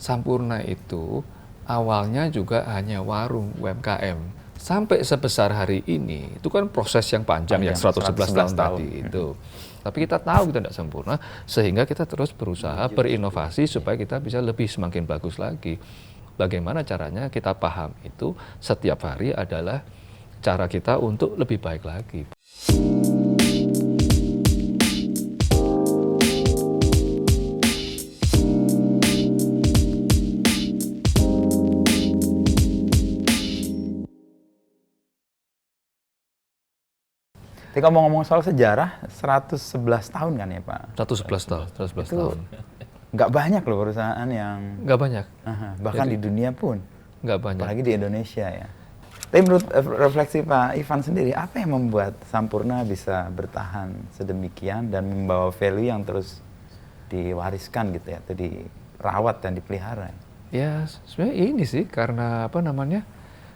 Sampurna itu awalnya juga hanya warung UMKM. Sampai sebesar hari ini, itu kan proses yang panjang yang 111 tahun tadi itu. Tapi kita tahu kita tidak sempurna, sehingga kita terus berusaha berinovasi supaya kita bisa lebih semakin bagus lagi. Bagaimana caranya kita paham itu setiap hari adalah cara kita untuk lebih baik lagi. Tapi ngomong-ngomong soal sejarah, 111 tahun kan ya Pak? 111 tahun, 111 itu tahun. Nggak banyak loh perusahaan yang... Nggak banyak. Bahkan Jadi, di dunia pun. nggak banyak. Apalagi di Indonesia ya. Tapi menurut refleksi Pak Ivan sendiri, apa yang membuat Sampurna bisa bertahan sedemikian dan membawa value yang terus diwariskan gitu ya, atau dirawat dan dipelihara? Ya sebenarnya ini sih karena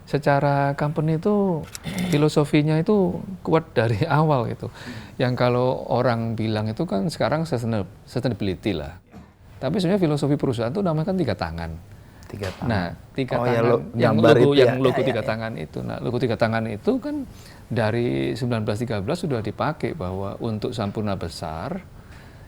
secara company itu filosofinya itu kuat dari awal gitu. Yang kalau orang bilang itu kan sekarang sustainability lah. Tapi sebenarnya filosofi perusahaan itu namanya kan 3 tangan. 3 tangan. Nah, 3 tangan ya, yang logo 3 tangan itu. Nah, logo 3 tangan itu kan dari 1913 sudah dipakai bahwa untuk Sampurna besar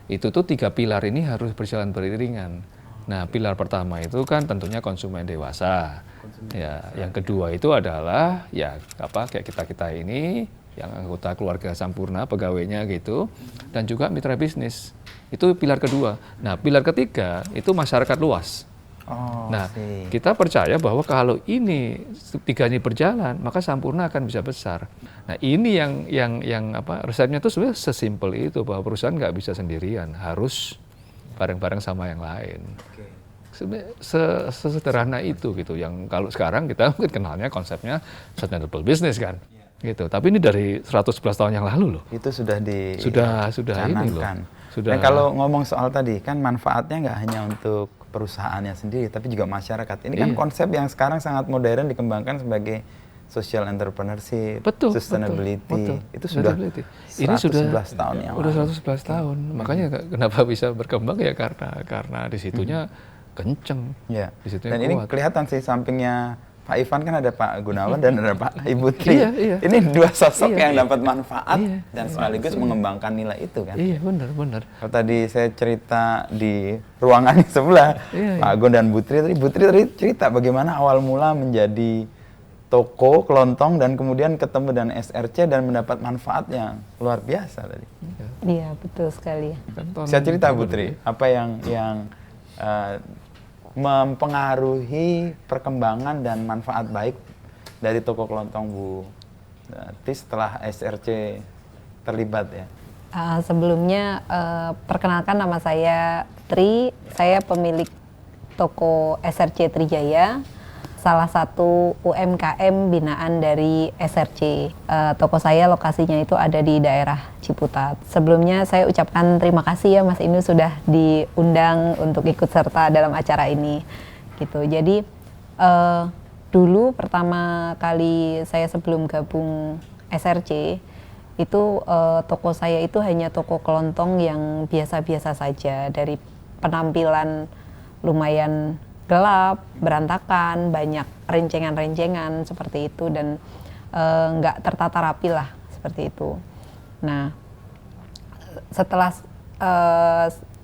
itu tuh 3 pilar ini harus berjalan beriringan. Nah, pilar pertama itu kan tentunya konsumen dewasa. Ya, yang kedua itu adalah kayak kita ini yang anggota keluarga Sampurna, pegawainya gitu, dan juga mitra bisnis. Itu pilar kedua. Nah, pilar ketiga itu masyarakat luas. Nah, kita percaya bahwa kalau ini 3 ini berjalan, maka Sampurna akan bisa besar. Nah, ini yang resepnya itu sebenarnya sesimpel itu, bahwa perusahaan nggak bisa sendirian, harus bareng-bareng sama yang lain. Sebenarnya sesederhana itu gitu. Yang kalau sekarang kita mungkin kenalnya konsepnya sustainable business kan. Gitu. Tapi ini dari 111 tahun yang lalu loh. Itu sudah ini loh. Dan kalau ngomong soal tadi kan manfaatnya nggak hanya untuk perusahaannya sendiri, tapi juga masyarakat. Ini kan konsep yang sekarang sangat modern dikembangkan sebagai social entrepreneurship, sustainability. Itu sudah 111 tahun yang lalu. Udah 111 tahun. Makanya kenapa bisa berkembang ya karena di situnya kenceng. Ya. Disitunya dan kuat. Ini kelihatan sih sampingnya Pak Ivan kan ada Pak Gunawan dan ada Pak Ibu Tri. Iya. Ini 2 sosok yang dapat manfaat dan sekaligus mengembangkan nilai itu kan. Iya, benar. Kalau tadi saya cerita di ruangan sebelah, Pak Agun dan Bu Tri tadi cerita bagaimana awal mula menjadi toko kelontong dan kemudian ketemu dengan SRC dan mendapat manfaat yang luar biasa tadi. Iya, betul sekali. Saya cerita Bu Tri, apa yang mempengaruhi perkembangan dan manfaat baik dari toko kelontong Bu Tri setelah SRC terlibat ya? Sebelumnya perkenalkan, nama saya Tri, saya pemilik toko SRC Trijaya, salah satu UMKM binaan dari SRC. Toko saya lokasinya itu ada di daerah Ciputat. Sebelumnya saya ucapkan terima kasih ya Mas Inu sudah diundang untuk ikut serta dalam acara ini. Gitu. Jadi dulu pertama kali saya sebelum gabung SRC itu toko saya itu hanya toko kelontong yang biasa-biasa saja, dari penampilan lumayan gelap, berantakan, banyak rencengan-rencengan seperti itu dan nggak tertata rapi lah seperti itu. Nah, setelah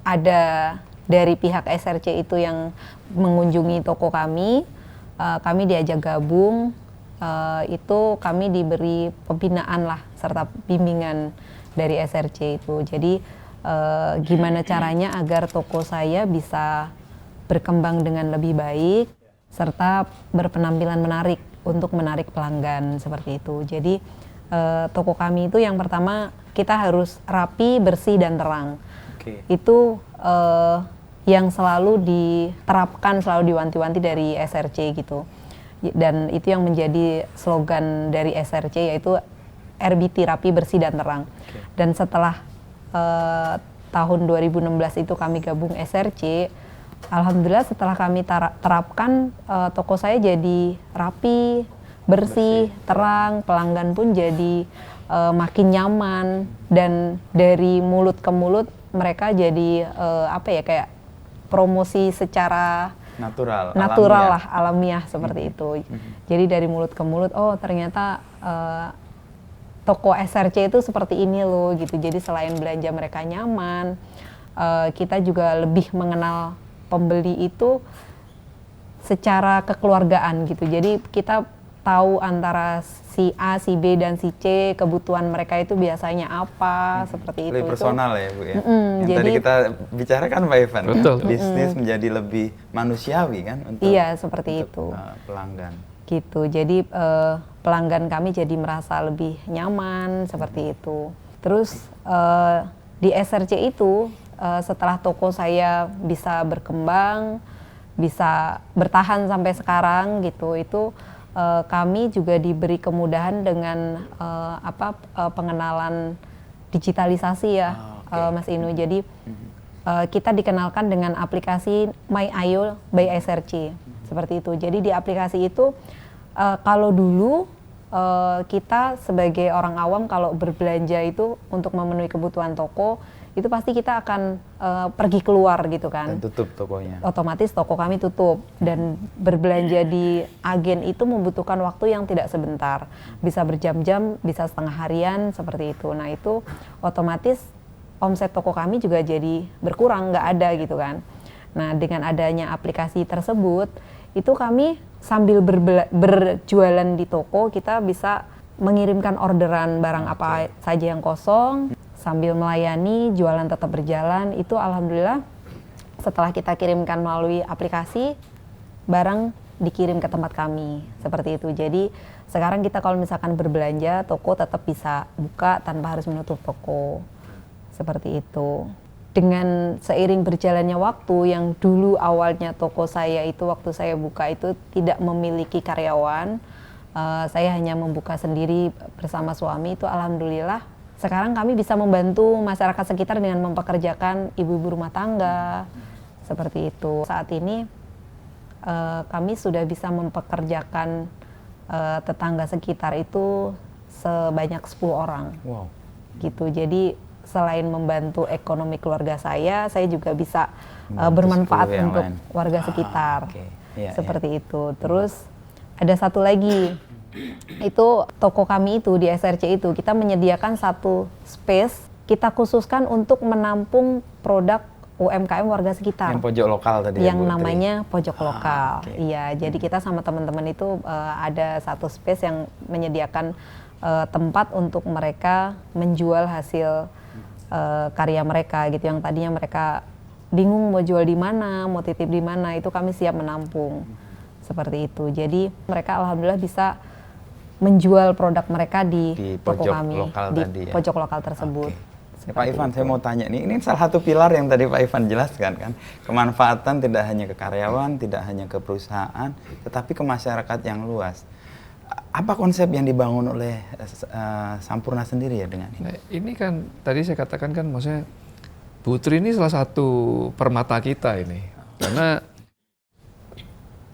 ada dari pihak SRC itu yang mengunjungi toko kami diajak gabung, itu kami diberi pembinaan lah serta bimbingan dari SRC itu. Jadi gimana caranya agar toko saya bisa berkembang dengan lebih baik serta berpenampilan menarik untuk menarik pelanggan seperti itu. Jadi toko kami itu yang pertama kita harus rapi, bersih dan terang. Itu yang selalu diterapkan, selalu diwanti-wanti dari SRC gitu. Dan itu yang menjadi slogan dari SRC, yaitu RBT, rapi, bersih dan terang. Dan setelah tahun 2016 itu kami gabung SRC, alhamdulillah setelah kami terapkan, toko saya jadi rapi, bersih, terang, pelanggan pun jadi makin nyaman, dan dari mulut ke mulut mereka jadi kayak promosi secara natural lah, alamiah seperti itu. Jadi dari mulut ke mulut, oh ternyata toko SRC itu seperti ini loh gitu. Jadi selain belanja mereka nyaman, kita juga lebih mengenal pembeli itu secara kekeluargaan gitu. Jadi kita tahu antara si A, si B, dan si C, kebutuhan mereka itu biasanya apa, seperti itu. Lebih personal ya Bu ya? Yang jadi, tadi kita bicarakan Pak Ivan, betul. Kan? Bisnis menjadi lebih manusiawi kan? Iya, seperti itu. Pelanggan. Gitu, jadi pelanggan kami jadi merasa lebih nyaman, seperti itu. Terus di SRC itu, setelah toko saya bisa berkembang, bisa bertahan sampai sekarang gitu, itu kami juga diberi kemudahan dengan pengenalan digitalisasi ya, Mas Inu. Jadi kita dikenalkan dengan aplikasi My Ayo by SRC, seperti itu. Jadi di aplikasi itu kalau dulu kita sebagai orang awam kalau berbelanja itu untuk memenuhi kebutuhan toko, itu pasti kita akan pergi keluar gitu kan. Dan tutup tokonya. Otomatis toko kami tutup, dan berbelanja di agen itu membutuhkan waktu yang tidak sebentar. Bisa berjam-jam, bisa setengah harian, seperti itu. Nah itu otomatis omset toko kami juga jadi berkurang, nggak ada gitu kan. Nah dengan adanya aplikasi tersebut, itu kami sambil berjualan di toko, kita bisa mengirimkan orderan barang apa saja yang kosong, sambil melayani, jualan tetap berjalan. Itu alhamdulillah setelah kita kirimkan melalui aplikasi, barang dikirim ke tempat kami, seperti itu. Jadi sekarang kita kalau misalkan berbelanja, toko tetap bisa buka tanpa harus menutup toko, seperti itu. Dengan seiring berjalannya waktu, yang dulu awalnya toko saya itu waktu saya buka itu tidak memiliki karyawan, saya hanya membuka sendiri bersama suami, itu alhamdulillah sekarang kami bisa membantu masyarakat sekitar dengan mempekerjakan ibu-ibu rumah tangga, seperti itu. Saat ini kami sudah bisa mempekerjakan tetangga sekitar itu sebanyak 10 orang. Wow. Gitu. Jadi selain membantu ekonomi keluarga saya juga bisa bermanfaat untuk warga sekitar. Seperti itu. Terus ada satu lagi. Itu toko kami itu di SRC itu kita menyediakan satu space, kita khususkan untuk menampung produk UMKM warga sekitar. Yang pojok lokal tadi. Yang namanya pojok lokal. Iya, jadi kita sama teman-teman itu ada satu space yang menyediakan tempat untuk mereka menjual hasil karya mereka gitu, yang tadinya mereka bingung mau jual di mana, mau titip di mana, itu kami siap menampung. Seperti itu. Jadi mereka alhamdulillah bisa menjual produk mereka di toko kami, di pojok lokal tersebut. Pak Ivan, saya mau tanya nih, ini salah satu pilar yang tadi Pak Ivan jelaskan kan, kemanfaatan tidak hanya ke karyawan, tidak hanya ke perusahaan, tetapi ke masyarakat yang luas. Apa konsep yang dibangun oleh Sampurna sendiri ya dengan ini? Nah, ini kan tadi saya katakan kan, maksudnya Bu Tri ini salah satu permata kita ini, karena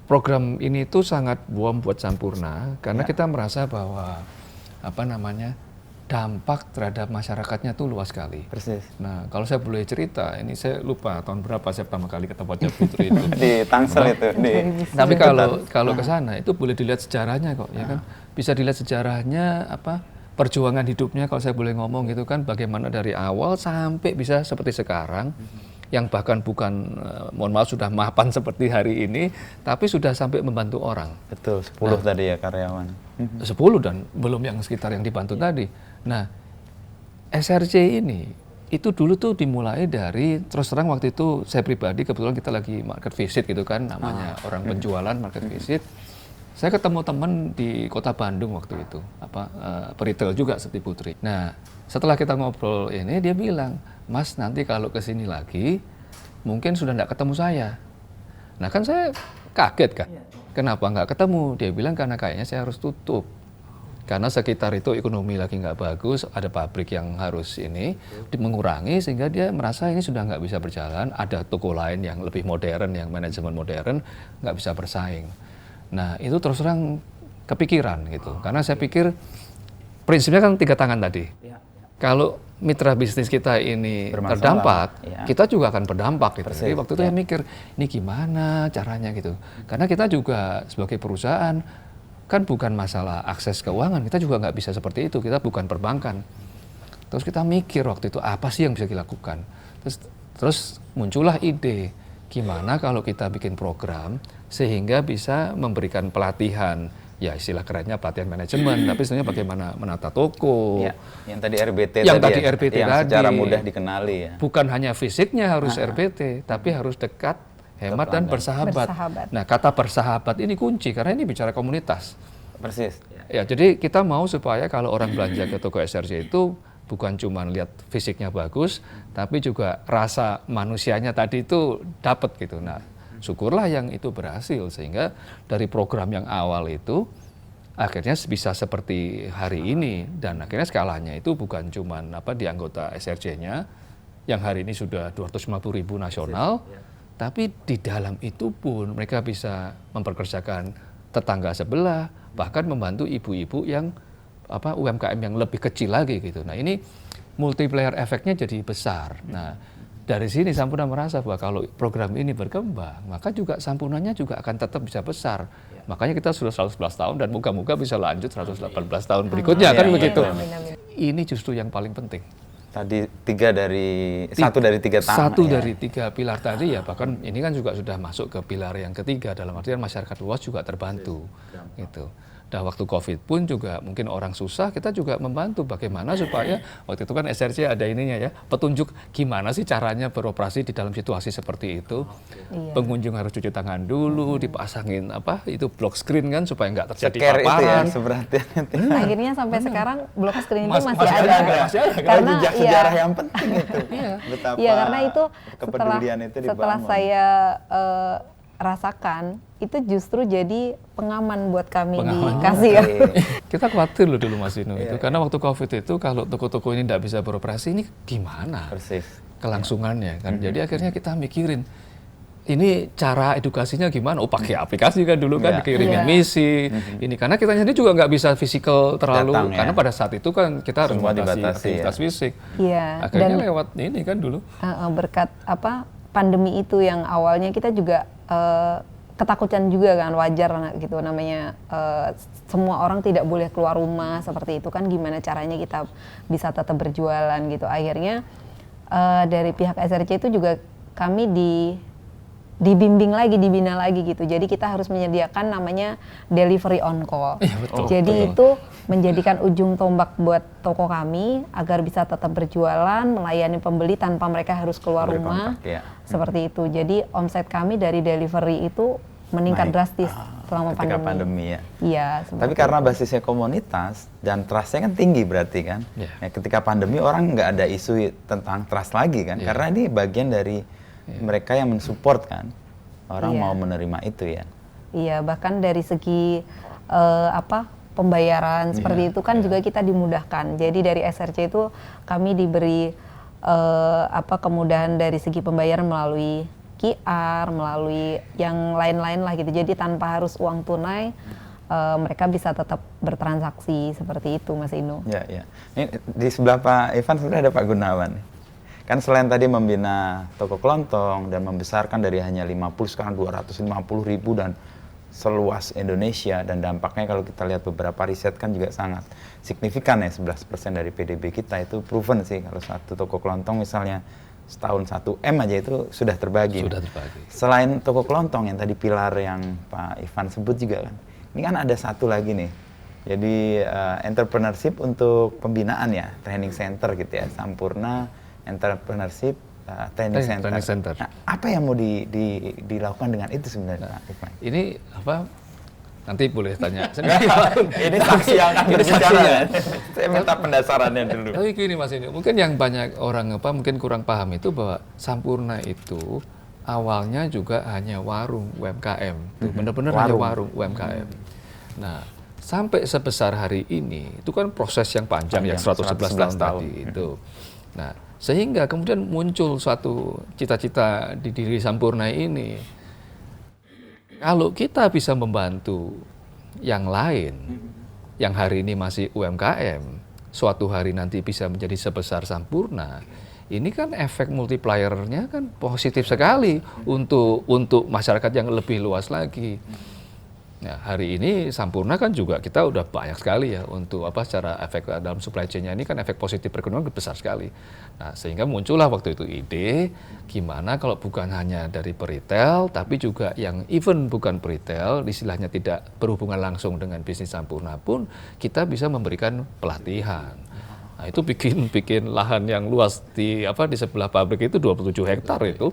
program ini tuh sangat buam buat Sampurna karena kita merasa bahwa dampak terhadap masyarakatnya tuh luas sekali. Persis. Nah, kalau saya boleh cerita, ini saya lupa tahun berapa saya pertama kali ketemu Wajah Putri itu. Di Tangsel itu. Tapi kalau ke sana itu boleh dilihat sejarahnya kok, ya kan? Bisa dilihat sejarahnya perjuangan hidupnya, kalau saya boleh ngomong gitu kan, bagaimana dari awal sampai bisa seperti sekarang. Yang bahkan bukan, mohon maaf, sudah mapan seperti hari ini, tapi sudah sampai membantu orang. Betul, 10 tadi ya karyawan. 10 dan belum yang sekitar yang dibantu tadi. Nah, SRC ini, itu dulu tuh dimulai dari, terus terang waktu itu saya pribadi, kebetulan kita lagi market visit gitu kan, namanya orang penjualan market visit. Saya ketemu teman di kota Bandung waktu itu, peritel juga seperti Putri. Nah, setelah kita ngobrol ini, dia bilang, Mas, nanti kalau kesini lagi, mungkin sudah nggak ketemu saya. Nah kan saya kaget kan, kenapa nggak ketemu? Dia bilang karena kayaknya saya harus tutup. Karena sekitar itu ekonomi lagi nggak bagus, ada pabrik yang harus mengurangi, sehingga dia merasa ini sudah nggak bisa berjalan, ada toko lain yang lebih modern, yang manajemen modern, nggak bisa bersaing. Nah itu terus terang kepikiran gitu, karena saya pikir prinsipnya kan 3 tangan tadi. kalau mitra bisnis kita ini terdampak, kita juga akan berdampak gitu. Jadi waktu itu saya mikir, ini gimana caranya gitu. Karena kita juga sebagai perusahaan, kan bukan masalah akses keuangan, kita juga nggak bisa seperti itu, kita bukan perbankan. Terus kita mikir waktu itu, apa sih yang bisa dilakukan? Terus muncullah ide, gimana kalau kita bikin program, sehingga bisa memberikan pelatihan, ya istilah kerennya pelatihan manajemen, tapi sebenarnya bagaimana menata toko. Ya, yang tadi RBT yang tadi, RBT yang tadi. Secara mudah dikenali ya. Bukan hanya fisiknya harus RBT, tapi harus dekat, hemat dan bersahabat. Nah, kata bersahabat ini kunci karena ini bicara komunitas. Persis. Ya, jadi kita mau supaya kalau orang belanja ke toko SRC itu bukan cuma lihat fisiknya bagus, tapi juga rasa manusianya tadi itu dapat gitu. Nah, syukurlah yang itu berhasil sehingga dari program yang awal itu akhirnya bisa seperti hari ini dan akhirnya skalanya itu bukan cuma di anggota SRC-nya yang hari ini sudah 250.000 nasional, tapi di dalam itu pun mereka bisa memperkerjakan tetangga sebelah, bahkan membantu ibu-ibu yang UMKM yang lebih kecil lagi gitu. Nah, ini multiplier efeknya jadi besar. Nah, dari sini Sampurna merasa bahwa kalau program ini berkembang, maka juga Sampurnanya juga akan tetap bisa besar. Makanya kita sudah 111 tahun dan moga-moga bisa lanjut 118 tahun berikutnya, kan begitu. Ini justru yang paling penting. Tadi satu dari tiga pilar tadi ya, bahkan ini kan juga sudah masuk ke pilar yang ketiga, dalam artian masyarakat luas juga terbantu. Gitu. Dan waktu COVID pun juga mungkin orang susah, kita juga membantu bagaimana supaya waktu itu kan SRC ada ininya ya, petunjuk gimana sih caranya beroperasi di dalam situasi seperti itu. Pengunjung harus cuci tangan dulu, dipasangin itu block screen kan supaya nggak terjadi paparan. Akhirnya sampai sekarang block screen itu masih ada. Karena jejak sejarah yang penting itu. Betapa karena itu kepedulian itu dibangun. Setelah saya rasakan itu justru jadi pengaman buat kami di kasir. Kita khawatir loh dulu Mas Inu itu karena waktu COVID itu kalau toko-toko ini tidak bisa beroperasi ini gimana kelangsungannya kan. Jadi akhirnya kita mikirin ini cara edukasinya gimana? Pakai aplikasi kan dulu kan dikirimin misi. Ini karena kita sendiri juga nggak bisa fisikal terlalu karena pada saat itu kan kita harus membatasi aktivitas fisik. Akhirnya lewat ini kan dulu. Berkat pandemi itu yang awalnya kita juga ketakutan juga kan, wajar gitu namanya, semua orang tidak boleh keluar rumah seperti itu kan, gimana caranya kita bisa tetap berjualan gitu. Akhirnya dari pihak SRC itu juga kami dibimbing lagi, dibina lagi gitu. Jadi kita harus menyediakan namanya delivery on call. Jadi itu menjadikan ujung tombak buat toko kami agar bisa tetap berjualan, melayani pembeli tanpa mereka harus keluar rumah. Seperti itu. Jadi omset kami dari delivery itu meningkat drastis selama pandemi. Iya. Tapi karena basisnya komunitas dan trustnya kan tinggi berarti kan. Ketika pandemi orang nggak ada isu tentang trust lagi kan, karena ini bagian dari mereka yang mensupport kan, orang mau menerima itu ya. Iya, bahkan dari segi pembayaran seperti itu kan juga kita dimudahkan. Jadi dari SRC itu kami diberi kemudahan dari segi pembayaran melalui QR, melalui yang lain-lain lah gitu. Jadi tanpa harus uang tunai, mereka bisa tetap bertransaksi seperti itu, Mas Inu. Ya. Ini di sebelah Pak Ivan sudah ada Pak Gunawan. Kan selain tadi membina toko kelontong dan membesarkan dari hanya 50 sekarang 250.000 dan seluas Indonesia, dan dampaknya kalau kita lihat beberapa riset kan juga sangat signifikan ya, 11% dari PDB kita itu proven sih. Kalau satu toko kelontong misalnya setahun 1 M aja itu sudah terbagi. Selain toko kelontong yang tadi pilar yang Pak Ivan sebut juga kan, ini kan ada satu lagi nih. Jadi entrepreneurship untuk pembinaan ya, training center gitu ya, Sampurna Entrepreneurship Training Center. Nah, apa yang mau dilakukan dengan itu sebenarnya, Pak Ivan? Ini nanti boleh tanya. Ini saksi yang akan berbicara. Saya minta pendasarannya dulu. Tapi gini Mas, ini mungkin yang banyak orang mungkin kurang paham itu bahwa Sampurna itu awalnya juga hanya warung UMKM. Benar-benar hanya warung UMKM. Nah, sampai sebesar hari ini itu kan proses yang panjang yang 111 tahun tadi itu. Nah, sehingga kemudian muncul suatu cita-cita di diri Sampurna ini. Kalau kita bisa membantu yang lain, yang hari ini masih UMKM, suatu hari nanti bisa menjadi sebesar Sampurna, ini kan efek multiplier-nya kan positif sekali untuk masyarakat yang lebih luas lagi. Nah, hari ini Sampurna kan juga kita udah banyak sekali ya untuk secara efek dalam supply chain-nya ini kan efek positif perekonomian besar sekali. Nah, sehingga muncullah waktu itu ide gimana kalau bukan hanya dari peritel tapi juga yang even bukan peritel, istilahnya tidak berhubungan langsung dengan bisnis Sampurna pun kita bisa memberikan pelatihan. Nah, itu bikin lahan yang luas di sebelah pabrik itu 27 hektar itu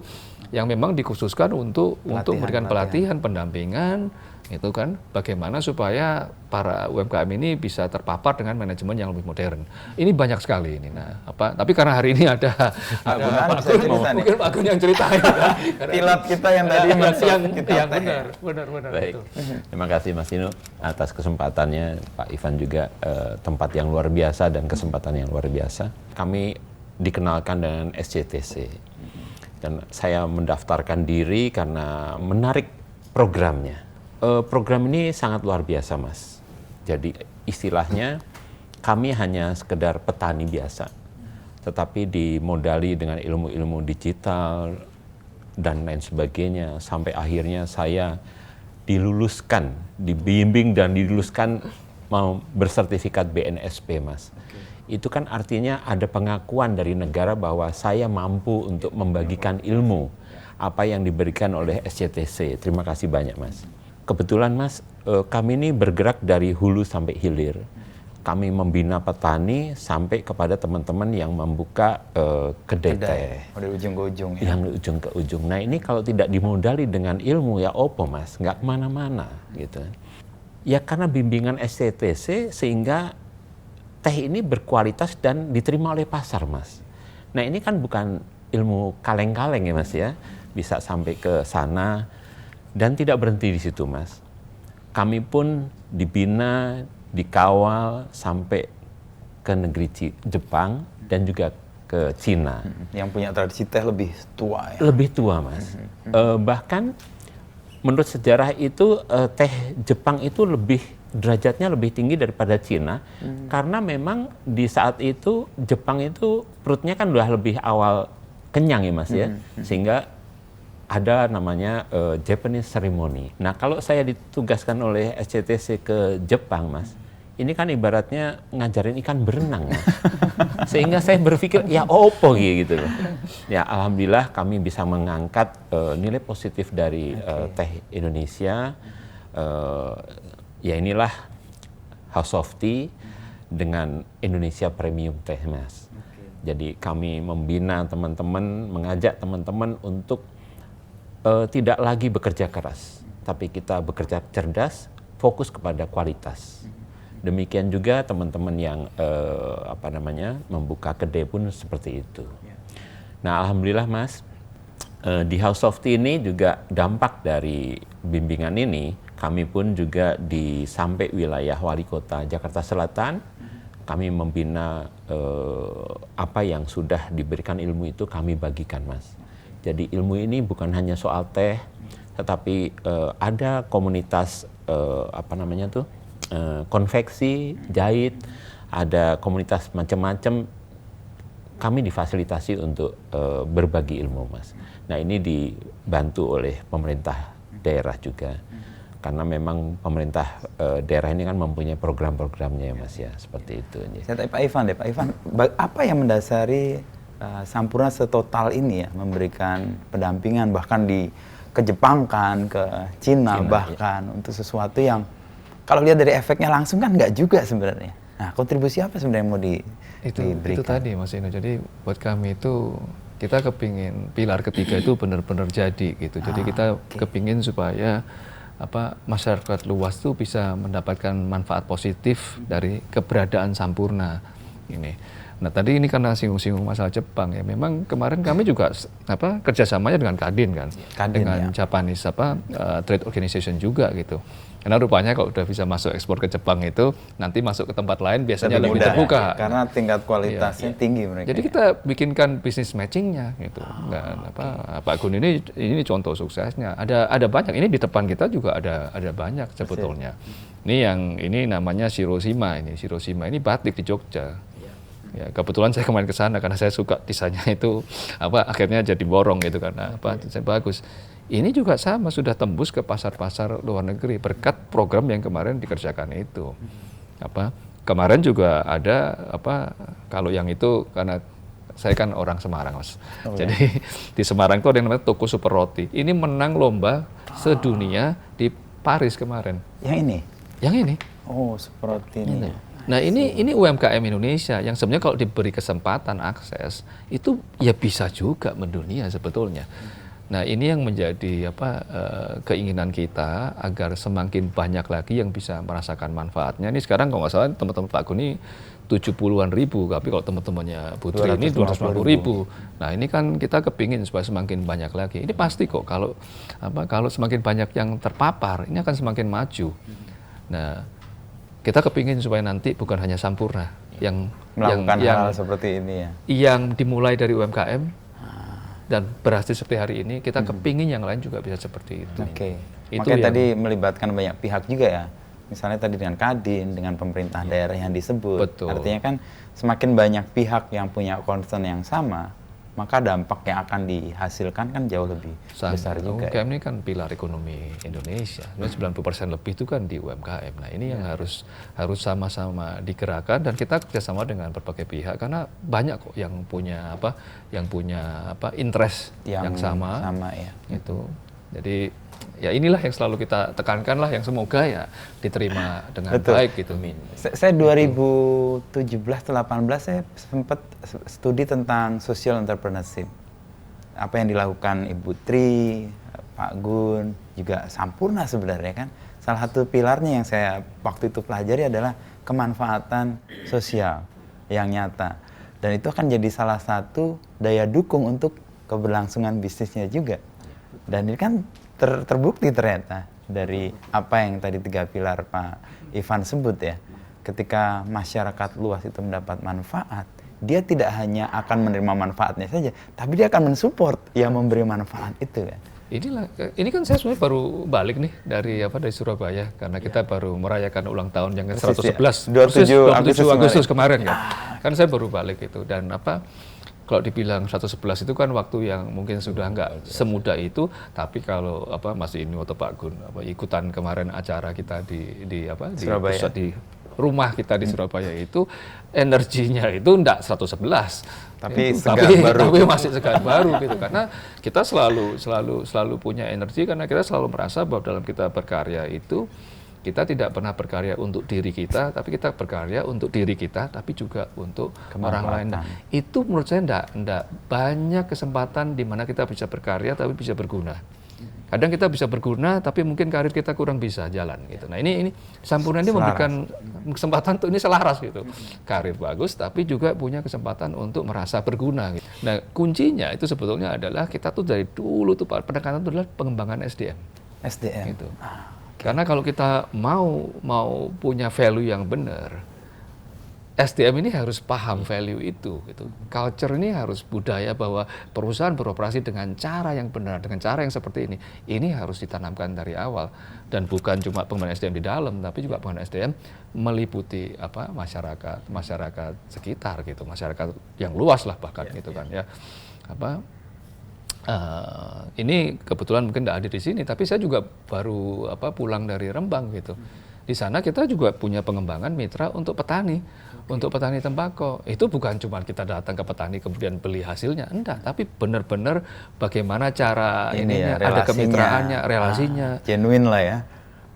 yang memang dikhususkan untuk memberikan pelatihan, pendampingan itu kan bagaimana supaya para UMKM ini bisa terpapar dengan manajemen yang lebih modern. Ini banyak sekali ini. Nah, tapi karena hari ini ada mungkin Pak Gun yang ceritain kan. Pilot kita yang tadi yang benar. Baik. Terima kasih Mas Dino atas kesempatannya, Pak Ivan juga tempat yang luar biasa dan kesempatan yang luar biasa. Kami dikenalkan dengan SCTC. Dan saya mendaftarkan diri karena menarik programnya. Program ini sangat luar biasa, Mas. Jadi istilahnya kami hanya sekedar petani biasa, tetapi dimodali dengan ilmu-ilmu digital dan lain sebagainya, sampai akhirnya saya diluluskan, dibimbing dan diluluskan mau bersertifikat BNSP, Mas. Itu kan artinya ada pengakuan dari negara bahwa saya mampu untuk membagikan ilmu apa yang diberikan oleh SCTC. Terima kasih banyak, Mas. Kebetulan Mas, kami ini bergerak dari hulu sampai hilir. Kami membina petani sampai kepada teman-teman yang membuka kedai teh. Dari ujung ke ujung ya? Yang ujung ke ujung. Nah ini kalau tidak dimodali dengan ilmu ya opo Mas, nggak kemana-mana gitu. Ya karena bimbingan SCTC sehingga teh ini berkualitas dan diterima oleh pasar Mas. Nah ini kan bukan ilmu kaleng-kaleng ya Mas ya, bisa sampai ke sana. Dan tidak berhenti di situ, Mas. Kami pun dibina, dikawal sampai ke negeri Jepang dan juga ke Cina. Yang punya tradisi teh lebih tua ya? Lebih tua, Mas. Bahkan menurut sejarah itu teh Jepang itu derajatnya lebih tinggi daripada Cina. Karena memang di saat itu Jepang itu perutnya kan udah lebih awal kenyang ya, Mas ya. Sehingga ada namanya Japanese ceremony. Nah, kalau saya ditugaskan oleh SCTC ke Jepang, Mas, ini kan ibaratnya ngajarin ikan berenang, Mas. Sehingga saya berpikir, ya opo gitu loh. Ya, alhamdulillah kami bisa mengangkat nilai positif dari teh Indonesia. Ya inilah House of Tea dengan Indonesia Premium Teh, Mas. Jadi kami membina teman-teman, mengajak teman-teman untuk tidak lagi bekerja keras, tapi kita bekerja cerdas, fokus kepada kualitas. Demikian juga teman-teman yang membuka kedai pun seperti itu. Nah, alhamdulillah Mas, di House of Tea ini juga dampak dari bimbingan ini, kami pun juga sampai wilayah wali kota Jakarta Selatan, kami membina apa yang sudah diberikan ilmu itu kami bagikan, Mas. Jadi ilmu ini bukan hanya soal teh, tetapi ada komunitas konveksi, jahit, ada komunitas macam-macam. Kami difasilitasi untuk berbagi ilmu, Mas. Nah ini dibantu oleh pemerintah daerah juga, karena memang pemerintah daerah ini kan mempunyai program-programnya ya, Mas ya, seperti itu. Saya tanya Pak Ivan, apa yang mendasari Sampurna setotal ini ya memberikan pendampingan bahkan ke Jepang kan, ke Cina bahkan ya, untuk sesuatu yang kalau lihat dari efeknya langsung kan nggak juga sebenarnya. Nah kontribusi apa sebenarnya yang mau diberikan? Itu tadi Mas Ino, jadi buat kami itu kita kepingin pilar ketiga itu benar-benar jadi gitu. Jadi kita kepingin supaya masyarakat luas tuh bisa mendapatkan manfaat positif dari keberadaan Sampurna ini. Nah tadi ini karena singgung-singgung masalah Jepang ya, memang kemarin kami juga kerjasamanya dengan Kadin kan, dengan Japanese Trade Organization juga gitu. Karena rupanya kalau udah bisa masuk ekspor ke Jepang itu nanti masuk ke tempat lain biasanya lebih terbuka. Karena tingkat kualitasnya tinggi mereka. Jadi kita bikinkan bisnis matchingnya gitu. Dan Pak Gun ini contoh suksesnya. Ada banyak. Ini di depan kita juga ada banyak sebetulnya. Ini namanya Shiroshima ini. Shiroshima ini batik di Jogja. Ya, kebetulan saya kemarin ke sana karena saya suka desainnya itu akhirnya jadi borong gitu karena desain bagus. Ini juga sama sudah tembus ke pasar-pasar luar negeri berkat program yang kemarin dikerjakan itu. Kemarin juga ada kalau yang itu karena saya kan orang Semarang, Mas. Jadi di Semarang itu ada yang namanya Toko Super Roti. Ini menang lomba sedunia di Paris kemarin. Yang ini? Yang ini. Oh, Super Roti ini. Nah ini UMKM Indonesia yang sebenarnya kalau diberi kesempatan akses itu ya bisa juga mendunia sebetulnya. Nah ini yang menjadi keinginan kita agar semakin banyak lagi yang bisa merasakan manfaatnya. Ini sekarang kalau nggak salah teman-teman Pak Gun ini 70-an ribu, tapi kalau teman-temannya Putri ini 250 ribu. Nah ini kan kita kepingin supaya semakin banyak lagi. Ini pasti kok kalau semakin banyak yang terpapar ini akan semakin maju. Nah kita kepingin supaya nanti bukan hanya Sampurna yang melakukan hal seperti ini ya. Yang dimulai dari UMKM dan berhasil seperti hari ini, kita kepingin yang lain juga bisa seperti itu. Oke. Makanya tadi melibatkan banyak pihak juga ya. Misalnya tadi dengan Kadin, dengan pemerintah daerah yang disebut. Betul. Artinya kan semakin banyak pihak yang punya concern yang sama, maka dampak yang akan dihasilkan kan jauh lebih besar juga. UMKM ini kan pilar ekonomi Indonesia. 90% lebih itu kan di UMKM. Nah ini yang harus sama-sama digerakkan dan kita kerjasama dengan berbagai pihak karena banyak kok yang punya interest yang sama ya. Itu. Jadi ya inilah yang selalu kita tekankan lah yang semoga ya diterima dengan baik gitu. Saya 2017 atau 2018 saya sempat studi tentang social entrepreneurship. Apa yang dilakukan Ibu Tri, Pak Gun, juga Sampurna sebenarnya kan. Salah satu pilarnya yang saya waktu itu pelajari adalah kemanfaatan sosial yang nyata. Dan itu akan jadi salah satu daya dukung untuk keberlangsungan bisnisnya juga. Dan ini kan terbukti ternyata dari apa yang tadi 3 pilar Pak Ivan sebut ya. Ketika masyarakat luas itu mendapat manfaat, dia tidak hanya akan menerima manfaatnya saja, tapi dia akan mensupport yang memberi manfaat itu kan. Ini kan saya sebenarnya baru balik nih dari Surabaya karena kita baru merayakan ulang tahun yang ke-111 27 Agustus kemarin ya. Kan saya baru balik itu dan kalau dibilang 111 itu kan waktu yang mungkin sudah nggak semudah itu, tapi kalau masih ini waktu Pak Gun ikutan kemarin acara kita di Surabaya. di rumah kita di Surabaya itu energinya itu enggak 111 tapi masih segar baru gitu karena kita selalu punya energi karena kita selalu merasa bahwa dalam kita berkarya itu kita tidak pernah berkarya untuk diri kita, tapi kita berkarya untuk diri kita, tapi juga untuk orang lain. Nah, itu menurut saya enggak banyak kesempatan di mana kita bisa berkarya tapi bisa berguna. Kadang kita bisa berguna, tapi mungkin karir kita kurang bisa jalan gitu. Nah ini Sampurna ini memberikan kesempatan untuk ini selaras gitu. Karir bagus, tapi juga punya kesempatan untuk merasa berguna. Gitu. Nah kuncinya itu sebetulnya adalah kita tuh dari dulu tuh pendekatan itu adalah pengembangan SDM. Gitu. Karena kalau kita mau punya value yang benar, SDM ini harus paham value itu. Gitu. Culture ini harus budaya bahwa perusahaan beroperasi dengan cara yang benar, dengan cara yang seperti ini. Ini harus ditanamkan dari awal dan bukan cuma pengembangan SDM di dalam, tapi juga pengembangan SDM meliputi masyarakat sekitar gitu, masyarakat yang luas lah bahkan gitu kan ya. Ini kebetulan mungkin tidak ada di sini, tapi saya juga baru pulang dari Rembang gitu. Di sana kita juga punya pengembangan mitra untuk petani tembakau. Itu bukan cuma kita datang ke petani kemudian beli hasilnya, enggak, tapi benar-benar bagaimana cara ada kemitraannya, relasinya, genuine lah ya.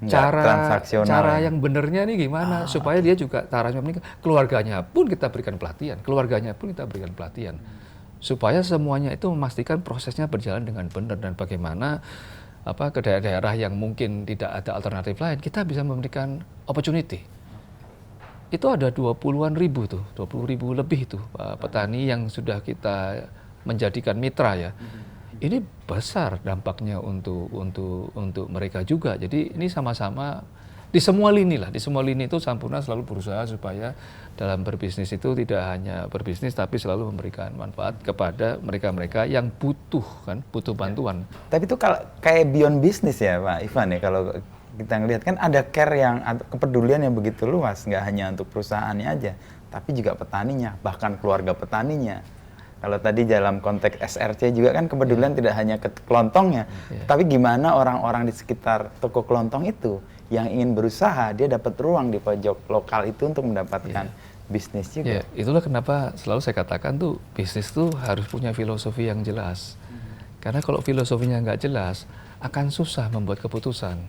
Cara yang benernya nih gimana supaya dia juga tarafnya menikah. Keluarganya pun kita berikan pelatihan. Supaya semuanya itu memastikan prosesnya berjalan dengan benar dan bagaimana ke daerah-daerah yang mungkin tidak ada alternatif lain, kita bisa memberikan opportunity. Itu ada 20-an ribu tuh, 20 ribu lebih tuh petani yang sudah kita menjadikan mitra ya. Ini besar dampaknya untuk mereka juga. Jadi ini sama-sama di semua lini itu Sampurna selalu berusaha supaya dalam berbisnis itu tidak hanya berbisnis tapi selalu memberikan manfaat kepada mereka-mereka yang butuh bantuan. Tapi itu kalau kayak beyond bisnis ya Pak Ivan ya, kalau kita ngelihat kan ada care yang kepedulian yang begitu luas, nggak hanya untuk perusahaannya aja, tapi juga petaninya, bahkan keluarga petaninya. Kalau tadi dalam konteks SRC juga kan kepedulian tidak hanya ke kelontongnya, tapi gimana orang-orang di sekitar toko kelontong itu yang ingin berusaha, dia dapat ruang di pojok lokal itu untuk mendapatkan bisnis juga. Itulah kenapa selalu saya katakan tuh bisnis tuh harus punya filosofi yang jelas. Karena kalau filosofinya nggak jelas, akan susah membuat keputusan.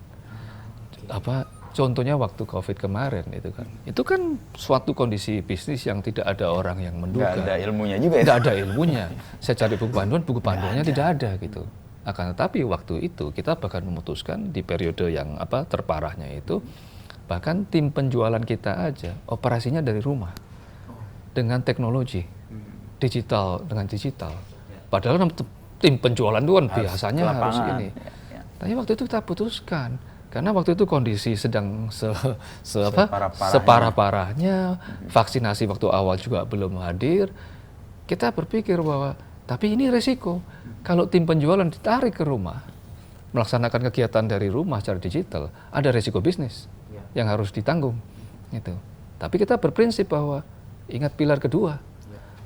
Contohnya waktu COVID kemarin itu kan suatu kondisi bisnis yang tidak ada orang yang menduga. Nggak ada ilmunya juga ya? Nggak ada ilmunya. Saya cari buku panduannya tidak ada gitu. Akan tetapi waktu itu kita bahkan memutuskan di periode yang terparahnya itu, bahkan tim penjualan kita aja operasinya dari rumah dengan teknologi digital dengan digital. Padahal tim penjualan itu kan biasanya harus ini. Tapi waktu itu kita putuskan. Karena waktu itu kondisi sedang separah-parahnya, vaksinasi waktu awal juga belum hadir. Kita berpikir bahwa, tapi ini resiko. Kalau tim penjualan ditarik ke rumah, melaksanakan kegiatan dari rumah secara digital, ada resiko bisnis yang harus ditanggung. Gitu. Tapi kita berprinsip bahwa, ingat pilar kedua.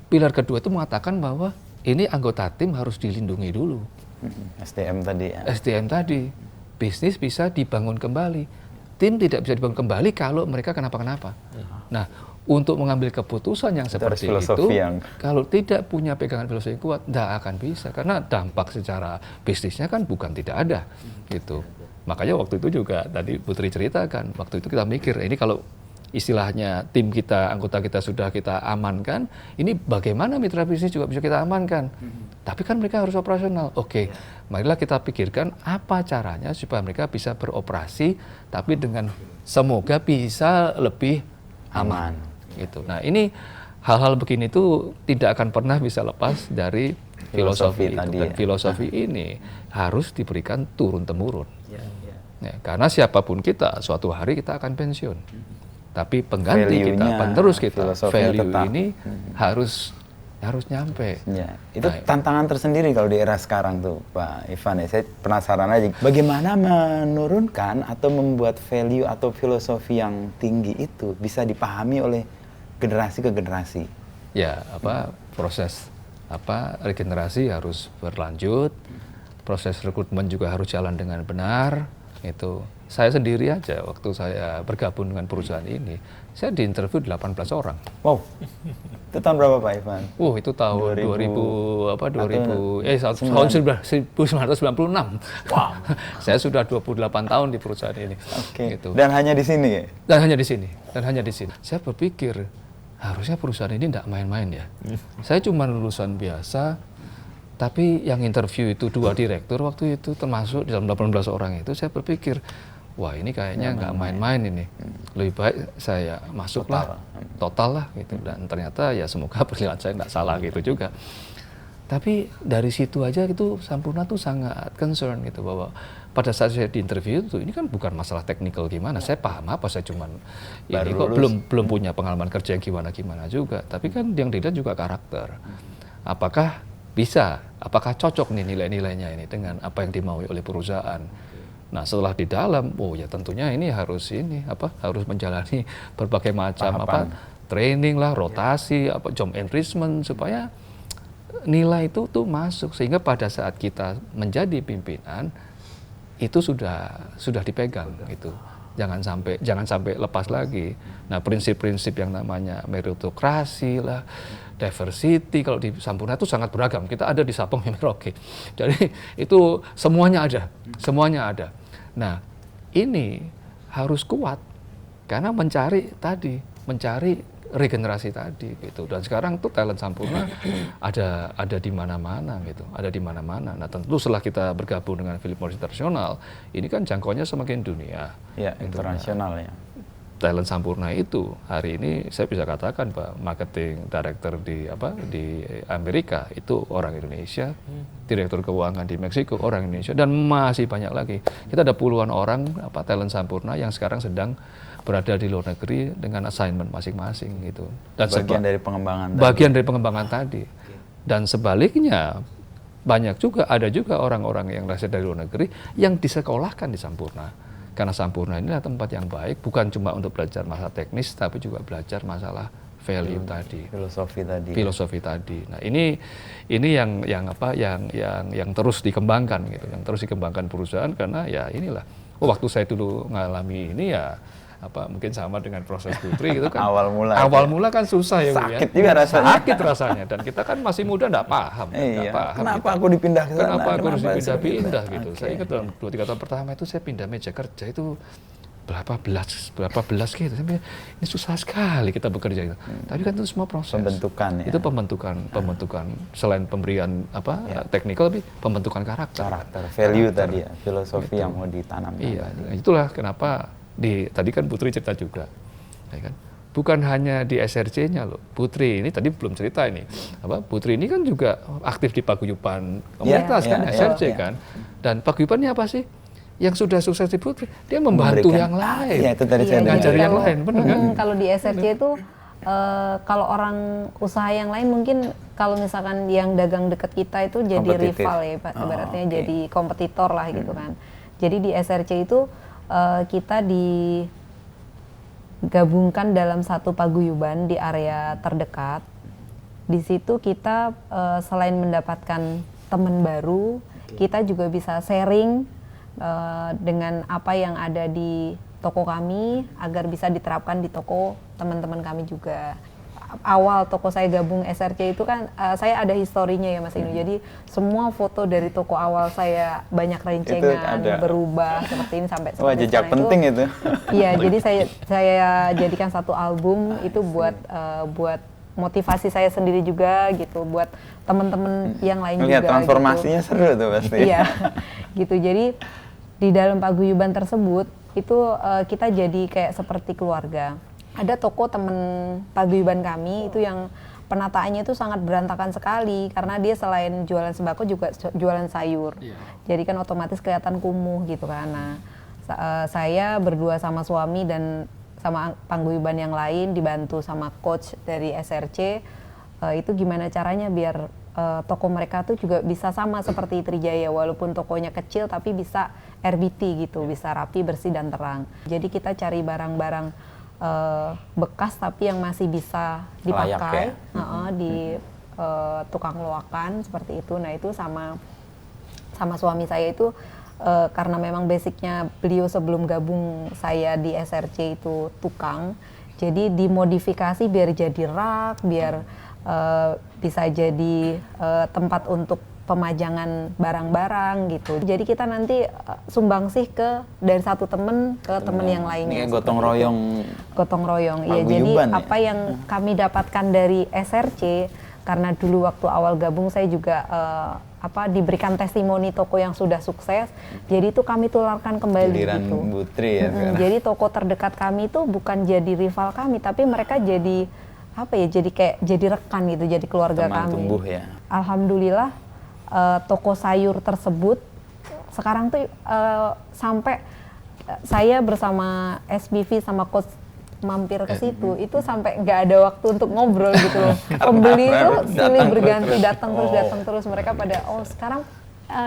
Pilar kedua itu mengatakan bahwa ini anggota tim harus dilindungi dulu. SDM tadi ya? SDM tadi. Bisnis bisa dibangun kembali. Tim tidak bisa dibangun kembali kalau mereka kenapa-kenapa. Nah, untuk mengambil keputusan yang seperti itu, kalau tidak punya pegangan filosofi yang kuat, tidak akan bisa. Karena dampak secara bisnisnya kan bukan tidak ada. Gitu. Makanya waktu itu juga, tadi Putri ceritakan, waktu itu kita mikir, ini kalau istilahnya tim kita, anggota kita sudah kita amankan, ini bagaimana mitra bisnis juga bisa kita amankan. Tapi kan mereka harus operasional. Oke, marilah kita pikirkan apa caranya supaya mereka bisa beroperasi, tapi dengan semoga bisa lebih aman. Gitu. Nah, ini hal-hal begini itu tidak akan pernah bisa lepas dari filosofi itu. Dan filosofi ini harus diberikan turun-temurun. Karena siapapun kita, suatu hari kita akan pensiun. Tapi pengganti kita, penerus kita, value ini harus nyampe. Ya, itu tantangan tersendiri kalau di era sekarang tuh, Pak Ivan. Ya, saya penasaran aja, bagaimana menurunkan atau membuat value atau filosofi yang tinggi itu bisa dipahami oleh generasi ke generasi. Ya, proses regenerasi harus berlanjut, proses rekrutmen juga harus jalan dengan benar. Itu saya sendiri aja waktu saya bergabung dengan perusahaan ini, saya diinterview 18 orang. Wow. Itu tahun berapa Pak Ivan? Itu tahun 1996. Wow. Saya sudah 28 tahun di perusahaan ini. Oke. Gitu. Dan hanya di sini ya? Dan hanya di sini. Saya berpikir harusnya perusahaan ini tidak main-main ya. Saya cuma lulusan biasa, tapi yang interview itu 2 direktur waktu itu, termasuk di dalam 18 orang itu, saya berpikir, wah ini kayaknya nggak main-main ini. Lebih baik saya masuklah, total lah gitu. Dan ternyata ya semoga penilaian saya nggak salah gitu juga. Tapi dari situ aja itu Sampurna tuh sangat concern gitu, bahwa pada saat saya di interview itu, ini kan bukan masalah teknikal gimana, saya paham apa, saya cuman ini kok belum punya pengalaman kerja gimana juga. Tapi kan yang dilihat juga karakter. Apakah cocok nih nilai-nilainya ini dengan apa yang dimaui oleh perusahaan. Nah, setelah di dalam, ya tentunya ini harus menjalani berbagai macam training lah, rotasi, job enrichment, supaya nilai itu tuh masuk, sehingga pada saat kita menjadi pimpinan itu sudah dipegang gitu. Jangan sampai lepas lagi. Nah, prinsip-prinsip yang namanya meritokrasi lah, diversity, kalau di Sampurna itu sangat beragam. Kita ada di Sapong Merauke. Jadi itu semuanya ada. Nah, ini harus kuat karena mencari regenerasi tadi gitu. Dan sekarang tuh talent Sampurna ada di mana-mana gitu, Nah, tentu setelah kita bergabung dengan Philip Morris International, ini kan jangkauannya semakin dunia. Ya, internasional ya. Talent Sampurna itu hari ini saya bisa katakan Pak, marketing director di Amerika itu orang Indonesia, direktur keuangan di Meksiko orang Indonesia, dan masih banyak lagi. Kita ada puluhan orang talent Sampurna yang sekarang sedang berada di luar negeri dengan assignment masing-masing gitu. Dan bagian dari pengembangan tadi. Dan sebaliknya ada juga orang-orang yang berasal dari luar negeri yang disekolahkan di Sampurna. Karena Sampurna inilah tempat yang baik, bukan cuma untuk belajar masalah teknis, tapi juga belajar masalah value tadi, filosofi tadi. Nah, ini yang terus dikembangkan gitu, yang terus dikembangkan perusahaan, karena ya inilah. Waktu saya dulu ngalami ini ya mungkin sama dengan proses Putri gitu kan. Awal mula kan susah ya, sakit juga rasanya. Sakit rasanya, dan kita kan masih muda, nggak paham. Kenapa aku dipindah ke sana? Kenapa aku harus dipindah gitu. Saya ingat dalam 2-3 tahun pertama itu saya pindah meja kerja itu berapa belas gitu. Ini susah sekali kita bekerja gitu. Tapi kan itu semua proses. Pembentukan ya. Itu pembentukan selain pemberian teknikal, tapi pembentukan karakter, value tadi ya, filosofi yang mau ditanamkan. Iya, itulah kenapa tadi kan Putri cerita juga, ya kan? Bukan hanya di SRC-nya loh. Putri ini tadi belum cerita ini. Putri ini kan juga aktif di paguyuban komunitas kan, SRC kan. Dan paguyubannya apa sih? Yang sudah sukses di Putri, dia membantu yang lain. Iya, itu tadi saya ngajari yang lain, benar kan? Kalau di SRC itu kalau orang usaha yang lain mungkin kalau misalkan yang dagang dekat kita itu jadi rival ya, ibaratnya jadi kompetitor lah gitu kan. Jadi di SRC itu kita digabungkan dalam satu paguyuban di area terdekat. Di situ kita selain mendapatkan teman baru, kita juga bisa sharing dengan apa yang ada di toko kami agar bisa diterapkan di toko teman-teman kami juga. Awal toko saya gabung SRC itu kan saya ada historinya ya Mas Inu. Jadi semua foto dari toko awal saya banyak rencengan, berubah seperti ini sampai jejak penting itu. Iya, jadi saya jadikan satu album itu buat motivasi saya sendiri juga gitu, buat teman-teman yang lain juga. Transformasinya gitu. Seru tuh pasti. Iya, gitu. Jadi di dalam paguyuban tersebut itu kita jadi kayak seperti keluarga. Ada toko temen paguyuban kami itu yang penataannya itu sangat berantakan sekali karena dia selain jualan sembako juga jualan sayur. Jadi kan otomatis kelihatan kumuh gitu kan. Nah, saya berdua sama suami dan sama paguyuban yang lain dibantu sama coach dari SRC itu gimana caranya biar toko mereka tuh juga bisa sama seperti Trijaya, walaupun tokonya kecil tapi bisa RBT gitu, bisa rapi, bersih dan terang. Jadi kita cari barang-barang bekas tapi yang masih bisa dipakai di tukang loakan seperti itu. Nah itu sama suami saya itu karena memang basicnya beliau sebelum gabung saya di SRC itu tukang, jadi dimodifikasi biar jadi rak, biar bisa jadi tempat untuk pemajangan barang-barang gitu. Jadi kita nanti sumbangsih dari satu temen ke temen yang lainnya. Ini gotong royong. Gotong royong. Iya, jadi apa yang kami dapatkan dari SRC, karena dulu waktu awal gabung saya juga diberikan testimoni toko yang sudah sukses. Jadi itu kami tularkan kembali gitu. Putri ya. Jadi toko terdekat kami itu bukan jadi rival kami, tapi mereka jadi jadi kayak jadi rekan gitu, jadi keluarga teman kami. Tumbuh ya. Alhamdulillah toko sayur tersebut sekarang tuh sampai saya bersama SBV sama coach mampir ke situ itu sampai nggak ada waktu untuk ngobrol gitu loh. Pembeli itu silih berganti datang terus mereka pada sekarang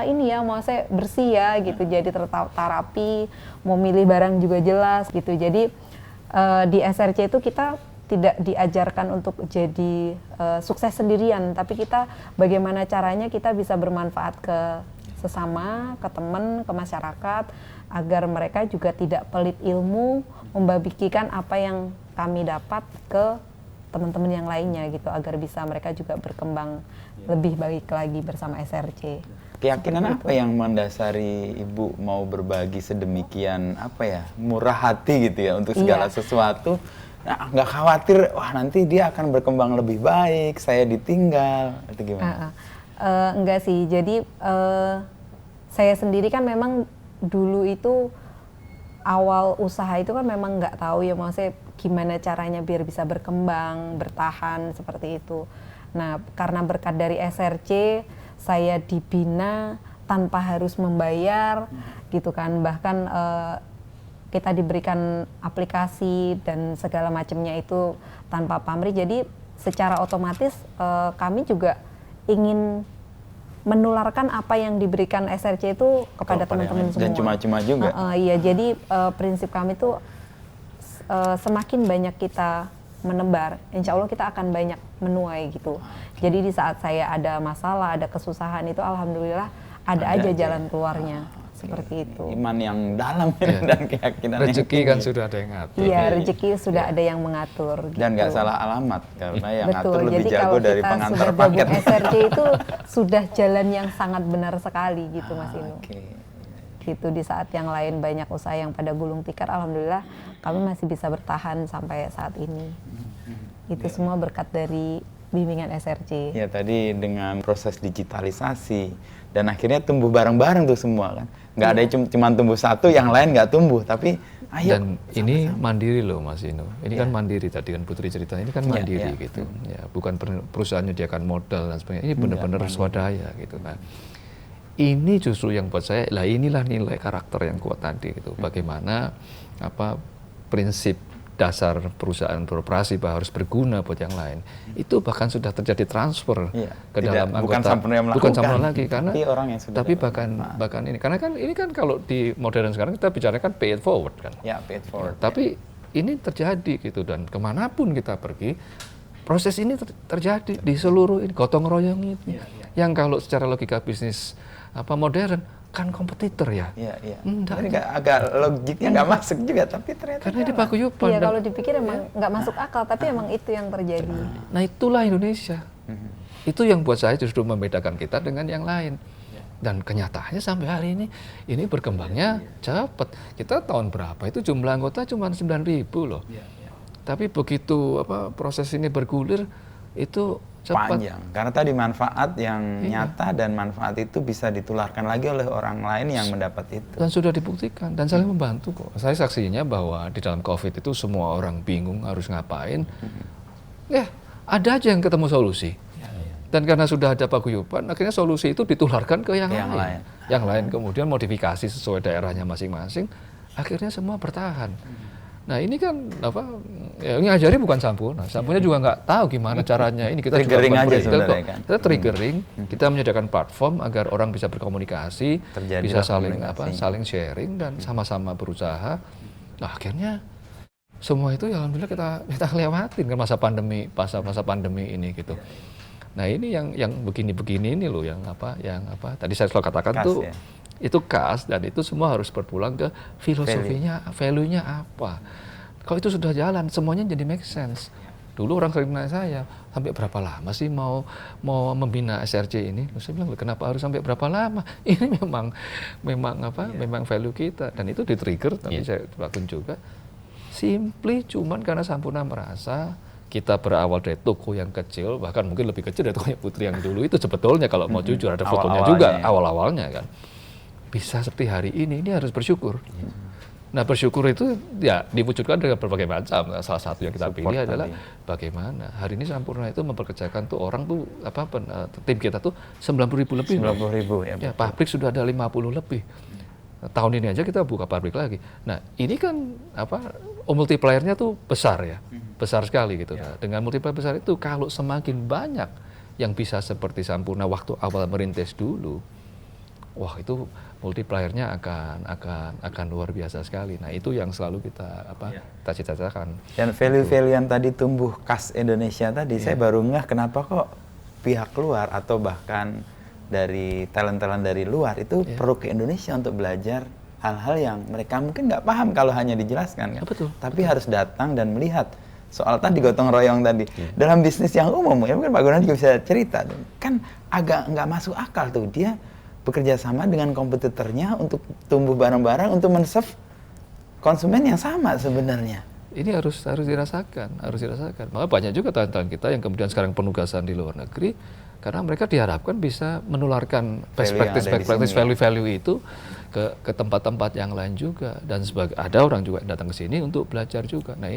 ini ya mau saya bersih ya gitu, jadi tertarapi, mau milih barang juga jelas gitu. Jadi di SRC itu kita tidak diajarkan untuk jadi sukses sendirian, tapi kita bagaimana caranya kita bisa bermanfaat ke sesama, ke teman, ke masyarakat, agar mereka juga tidak pelit ilmu, membagikan apa yang kami dapat ke teman-teman yang lainnya gitu, agar bisa mereka juga berkembang lebih baik lagi bersama SRC. Keyakinan apa yang mendasari Ibu mau berbagi sedemikian murah hati gitu ya untuk segala sesuatu? Nah, nggak khawatir, nanti dia akan berkembang lebih baik, saya ditinggal, itu gimana? Enggak sih, jadi saya sendiri kan memang dulu itu awal usaha itu kan memang nggak tahu ya maksudnya gimana caranya biar bisa berkembang, bertahan seperti itu. Nah, karena berkat dari SRC, saya dibina tanpa harus membayar, gitu kan, bahkan kita diberikan aplikasi dan segala macamnya itu tanpa pamrih. Jadi secara otomatis kami juga ingin menularkan apa yang diberikan SRC itu kepada teman-teman semua. Dan cuma-cuma juga. Iya, jadi prinsip kami itu semakin banyak kita menebar, insya Allah kita akan banyak menuai gitu. Jadi di saat saya ada masalah, ada kesusahan itu alhamdulillah ada aja jalan keluarnya. Seperti itu. Iman yang dalam dan keyakinan rezeki kan sudah ada yang ngatur. Iya, rezeki sudah ada yang mengatur. Gitu. Dan nggak salah alamat karena yang Betul. ngatur lebih Jadi jago dari pengantar sudah paket. gabung SRC itu sudah jalan yang sangat benar sekali gitu Mas Inu. Gitu di saat yang lain banyak usaha yang pada gulung tikar, alhamdulillah kami masih bisa bertahan sampai saat ini. Itu semua berkat dari bimbingan SRC. Ya tadi dengan proses digitalisasi dan akhirnya tumbuh bareng-bareng tuh semua kan. Nggak ada cuma tumbuh satu, yang lain nggak tumbuh, tapi ayo. Dan ini mandiri loh Mas Inu. Ini kan mandiri tadi kan Putri cerita, ini kan mandiri gitu. Ya, bukan perusahaan menyediakan modal dan sebagainya. Ini benar-benar swadaya gitu. Nah, ini justru yang buat saya, lah inilah nilai karakter yang kuat tadi gitu. Bagaimana prinsip dasar perusahaan beroperasi bahwa harus berguna buat yang lain. Itu bahkan sudah terjadi transfer ke dalam anggota. Bukan Sampurna lagi karena tapi bahkan ini karena kan ini kan kalau di modern sekarang kita bicara kan pay it forward kan. Ya, pay it forward. Tapi ini terjadi gitu dan kemanapun kita pergi proses ini terjadi di seluruh ini gotong royong itu. Yang kalau secara logika bisnis modern kan kompetitor ya. Iya. Ini agak logiknya nggak masuk juga, tapi ternyata karena di paguyuban. Iya, kalau dipikir emang nggak masuk akal, tapi emang itu yang terjadi. Nah itulah Indonesia. Itu yang buat saya justru membedakan kita dengan yang lain. Dan kenyataannya sampai hari ini berkembangnya cepat. Kita tahun berapa itu jumlah anggota cuma 9.000 loh. Tapi begitu proses ini bergulir itu cepat. Panjang. Karena tadi manfaat yang nyata dan manfaat itu bisa ditularkan lagi oleh orang lain yang mendapat itu. Dan sudah dibuktikan dan saling membantu kok. Saya saksinya bahwa di dalam COVID itu semua orang bingung harus ngapain. Ada aja yang ketemu solusi. Dan karena sudah ada paguyuban, akhirnya solusi itu ditularkan ke yang lain. Yang lain kemudian modifikasi sesuai daerahnya masing-masing. Akhirnya semua bertahan. Nah ini kan yang ngajari bukan Sampurna. Sampurna juga nggak tahu gimana caranya. Ini kita triggering juga aja sebenarnya kan. Kita triggering, kita menyediakan platform agar orang bisa berkomunikasi, bisa saling sharing dan sama-sama berusaha. Nah akhirnya semua itu ya alhamdulillah kita lewatin kan masa pandemi ini gitu. Nah ini yang begini-begini ini loh yang tadi saya selalu katakan tuh. Itu khas dan itu semua harus berpulang ke filosofinya, value-nya apa. Kalau itu sudah jalan, semuanya jadi make sense. Dulu orang sering nanya saya, sampai berapa lama sih mau membina SRC ini? Saya bilang, kenapa harus sampai berapa lama? Ini memang value kita dan itu di-trigger. Tapi saya lakukan juga. Simply cuman karena Sampurna merasa kita berawal dari toko yang kecil, bahkan mungkin lebih kecil dari tokonya Putri yang dulu itu sebetulnya kalau mau jujur ada fotonya juga awal-awalnya kan. Bisa seperti hari ini harus bersyukur. Nah bersyukur itu ya diwujudkan dengan berbagai macam. Salah satu yang kita pilih adalah bagaimana hari ini Sampurna itu memperkerjakan tuh orang tuh tim kita tuh 90.000 lebih. 90.000 ya. Pabrik sudah ada 50 lebih. Tahun ini aja kita buka pabrik lagi. Nah ini kan multiplier-nya tuh besar ya, besar sekali gitu. Nah, dengan multiplier besar itu kalau semakin banyak yang bisa seperti Sampurna waktu awal merintis dulu, wah itu multiplier-nya akan luar biasa sekali. Nah itu yang selalu kita cita-citakan. Dan value-value yang tadi tumbuh khas Indonesia tadi, saya baru ngeh kenapa kok pihak luar atau bahkan dari talent-talent dari luar itu perlu ke Indonesia untuk belajar hal-hal yang mereka mungkin nggak paham kalau hanya dijelaskan kan. Tapi harus datang dan melihat soal tadi gotong royong tadi. Dalam bisnis yang umum ya mungkin Pak Gunawan juga bisa cerita kan agak nggak masuk akal tuh dia bekerja sama dengan kompetitornya untuk tumbuh bareng-bareng untuk men-serve konsumen yang sama sebenarnya. Ini harus dirasakan. Maka banyak juga talent-talent kita yang kemudian sekarang penugasan di luar negeri karena mereka diharapkan bisa menularkan best practice value itu ke tempat-tempat yang lain juga dan ada orang juga yang datang ke sini untuk belajar juga. Nah,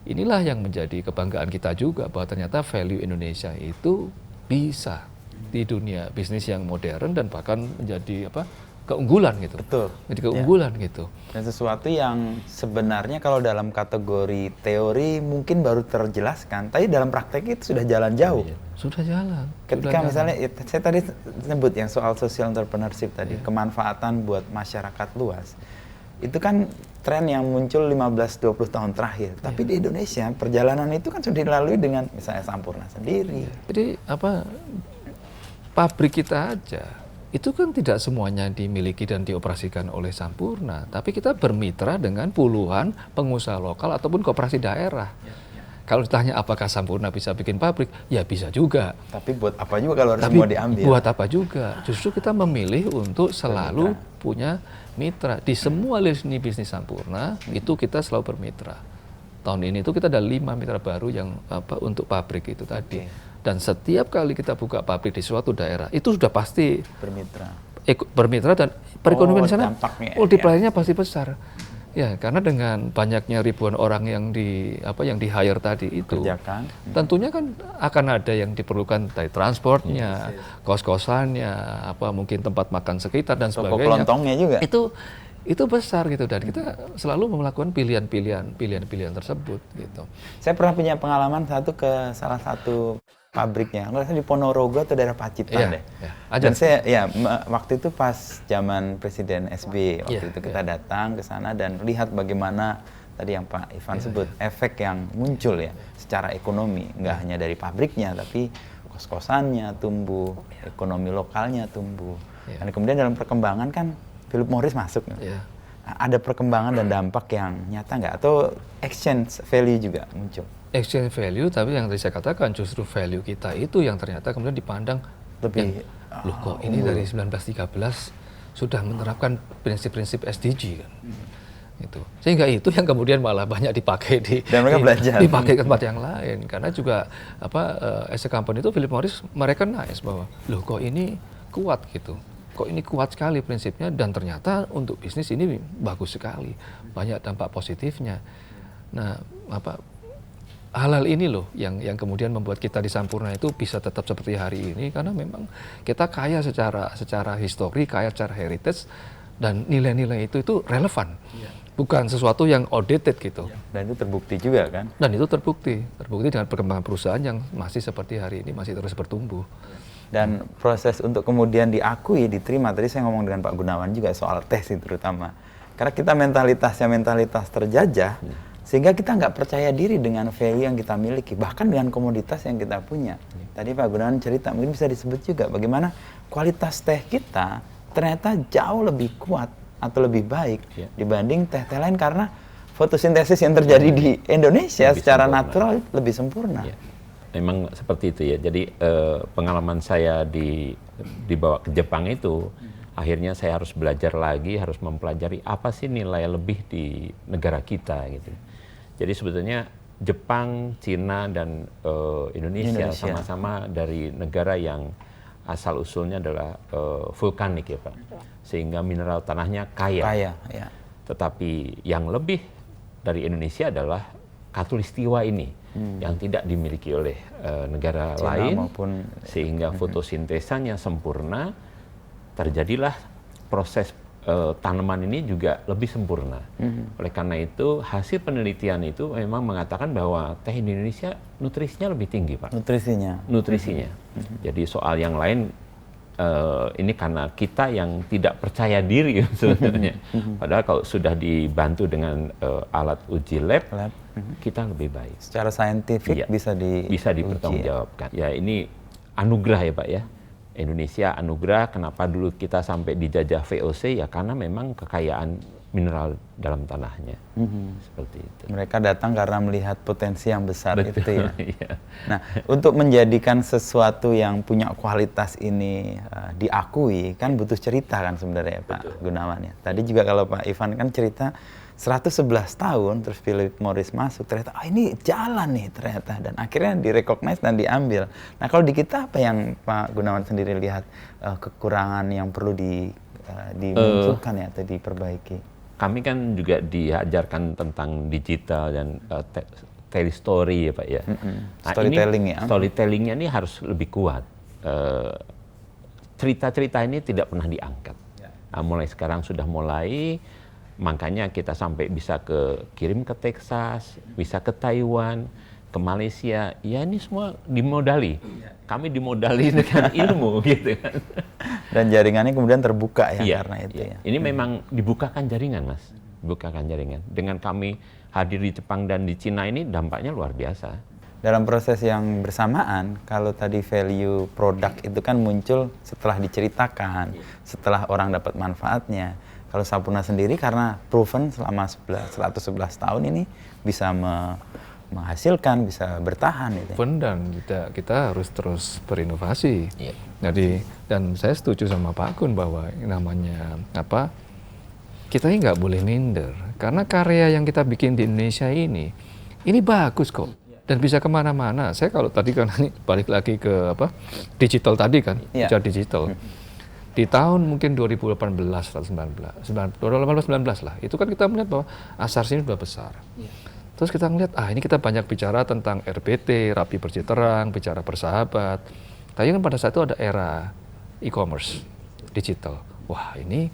inilah yang menjadi kebanggaan kita juga bahwa ternyata value Indonesia itu bisa di dunia bisnis yang modern dan bahkan menjadi keunggulan gitu. Betul. Jadi keunggulan gitu. Dan sesuatu yang sebenarnya kalau dalam kategori teori mungkin baru terjelaskan, tapi dalam praktek itu sudah jalan jauh. Sudah jalan. Ketika misalnya saya tadi sebut yang soal social entrepreneurship tadi, kemanfaatan buat masyarakat luas. Itu kan tren yang muncul 15-20 tahun terakhir. Tapi di Indonesia perjalanan itu kan sudah dilalui dengan misalnya Sampurna sendiri. Jadi pabrik kita aja itu kan tidak semuanya dimiliki dan dioperasikan oleh Sampurna, tapi kita bermitra dengan puluhan pengusaha lokal ataupun koperasi daerah. Kalau ditanya apakah Sampurna bisa bikin pabrik, ya bisa juga. Tapi buat apa juga kalau harus semua diambil? Buat apa juga? Justru kita memilih untuk selalu punya mitra. Di semua lini bisnis Sampurna, itu kita selalu bermitra. Tahun ini itu kita ada 5 mitra baru yang untuk pabrik itu tadi. Dan setiap kali kita buka pabrik di suatu daerah, itu sudah pasti bermitra dan perekonomian di sana multiplier-nya pasti besar. Ya, karena dengan banyaknya ribuan orang yang di hire tadi itu, tentunya kan akan ada yang diperlukan dari transportnya, kos-kosannya, mungkin tempat makan sekitar dan sebagainya. Kelontongnya juga. Itu besar gitu, dan kita selalu melakukan pilihan-pilihan tersebut gitu. Saya pernah punya pengalaman ke salah satu pabriknya, nggak di Ponorogo atau daerah Pacitan deh. Dan saya waktu itu pas zaman Presiden SBY waktu itu kita datang ke sana dan lihat bagaimana tadi yang Pak Ivan sebut efek yang muncul ya secara ekonomi, nggak hanya dari pabriknya tapi kos-kosannya tumbuh, ekonomi lokalnya tumbuh. Dan kemudian dalam perkembangan kan Philip Morris masuk. Ada perkembangan dan dampak yang nyata nggak, atau exchange value juga muncul? Exchange value, tapi yang tadi saya katakan justru value kita itu yang ternyata kemudian dipandang lebih, loh kok ini dari 1913 sudah menerapkan prinsip-prinsip SDG kan. Itu. Sehingga itu yang kemudian malah banyak dipakai dipakai ke tempat yang lain, karena juga as a company itu Philip Morris merecognize bahwa loh kok ini kuat gitu. Kok ini kuat sekali prinsipnya, dan ternyata untuk bisnis ini bagus sekali, banyak dampak positifnya. Nah, hal-hal ini loh yang kemudian membuat kita di Sampurna itu bisa tetap seperti hari ini, karena memang kita kaya secara histori, kaya secara heritage, dan nilai-nilai itu relevan, bukan sesuatu yang outdated gitu. Dan itu terbukti juga kan? Dan itu terbukti dengan perkembangan perusahaan yang masih seperti hari ini, masih terus bertumbuh. Dan proses untuk kemudian diakui, diterima, tadi saya ngomong dengan Pak Gunawan juga soal tes itu terutama. Karena kita mentalitas terjajah, sehingga kita nggak percaya diri dengan value yang kita miliki, bahkan dengan komoditas yang kita punya. Tadi Pak Gunawan cerita, mungkin bisa disebut juga bagaimana kualitas teh kita ternyata jauh lebih kuat atau lebih baik dibanding teh-teh lain, karena fotosintesis yang terjadi di Indonesia secara natural lebih sempurna. Memang seperti itu ya. Jadi pengalaman saya dibawa ke Jepang itu, akhirnya saya harus belajar lagi, harus mempelajari apa sih nilai lebih di negara kita gitu. Jadi sebetulnya Jepang, Cina, dan Indonesia sama-sama dari negara yang asal usulnya adalah vulkanik ya Pak. Sehingga mineral tanahnya kaya. Tetapi yang lebih dari Indonesia adalah khatulistiwa ini. Yang tidak dimiliki oleh negara Cina lain, sehingga fotosintesanya sempurna, terjadilah proses tanaman ini juga lebih sempurna. Oleh karena itu, hasil penelitian itu memang mengatakan bahwa teh di Indonesia nutrisinya lebih tinggi, Pak. Nutrisinya. Jadi soal yang lain, ini karena kita yang tidak percaya diri sebenarnya. Padahal kalau sudah dibantu dengan alat uji lab, kita lebih baik. Secara saintifik bisa dipertanggungjawabkan. Ya, ini anugerah ya Pak ya. Indonesia anugerah. Kenapa dulu kita sampai dijajah VOC? Ya karena memang kekayaan mineral dalam tanahnya. Seperti itu. Mereka datang karena melihat potensi yang besar. Betul, itu ya. Nah, untuk menjadikan sesuatu yang punya kualitas ini diakui, kan butuh cerita kan sebenarnya Pak Gunawan ya. Tadi juga kalau Pak Ivan kan cerita 111 tahun terus Philip Morris masuk, ternyata ini jalan nih ternyata, dan akhirnya direcognize dan diambil. Nah, kalau di kita apa yang Pak Gunawan sendiri lihat kekurangan yang perlu dimunculkan ya atau diperbaiki? Kami kan juga diajarkan tentang digital dan telestory ya Pak ya. Storytellingnya ini harus lebih kuat. Cerita-cerita ini tidak pernah diangkat. Nah, mulai sekarang sudah mulai, makanya kita sampai bisa kirim ke Texas, bisa ke Taiwan, ke Malaysia. Ya ini semua dimodali. Kami dimodali dengan ilmu gitu kan. Dan jaringannya kemudian terbuka ya karena itu ya. Ini memang dibukakan jaringan Mas. bukakan jaringan. Dengan kami hadir di Jepang dan di Cina ini dampaknya luar biasa. Dalam proses yang bersamaan, kalau tadi value produk itu kan muncul setelah diceritakan, setelah orang dapat manfaatnya. Kalau Sampoerna sendiri karena proven selama 111 tahun ini bisa menghasilkan, bisa bertahan gitu. Dan kita harus terus berinovasi. Jadi, dan saya setuju sama Pak Kun bahwa namanya kita ini nggak boleh minder, karena karya yang kita bikin di Indonesia ini bagus kok dan bisa kemana-mana. Saya kalau tadi kan ini balik lagi ke digital tadi kan, bicara digital. Di tahun mungkin 2018 atau 2019 lah, itu kan kita melihat bahwa Asars ini sudah besar. Terus kita ngeliat, ini kita banyak bicara tentang RPT, rapi bersih terang, bicara bersahabat. Tapi kan pada saat itu ada era e-commerce, digital. Wah, ini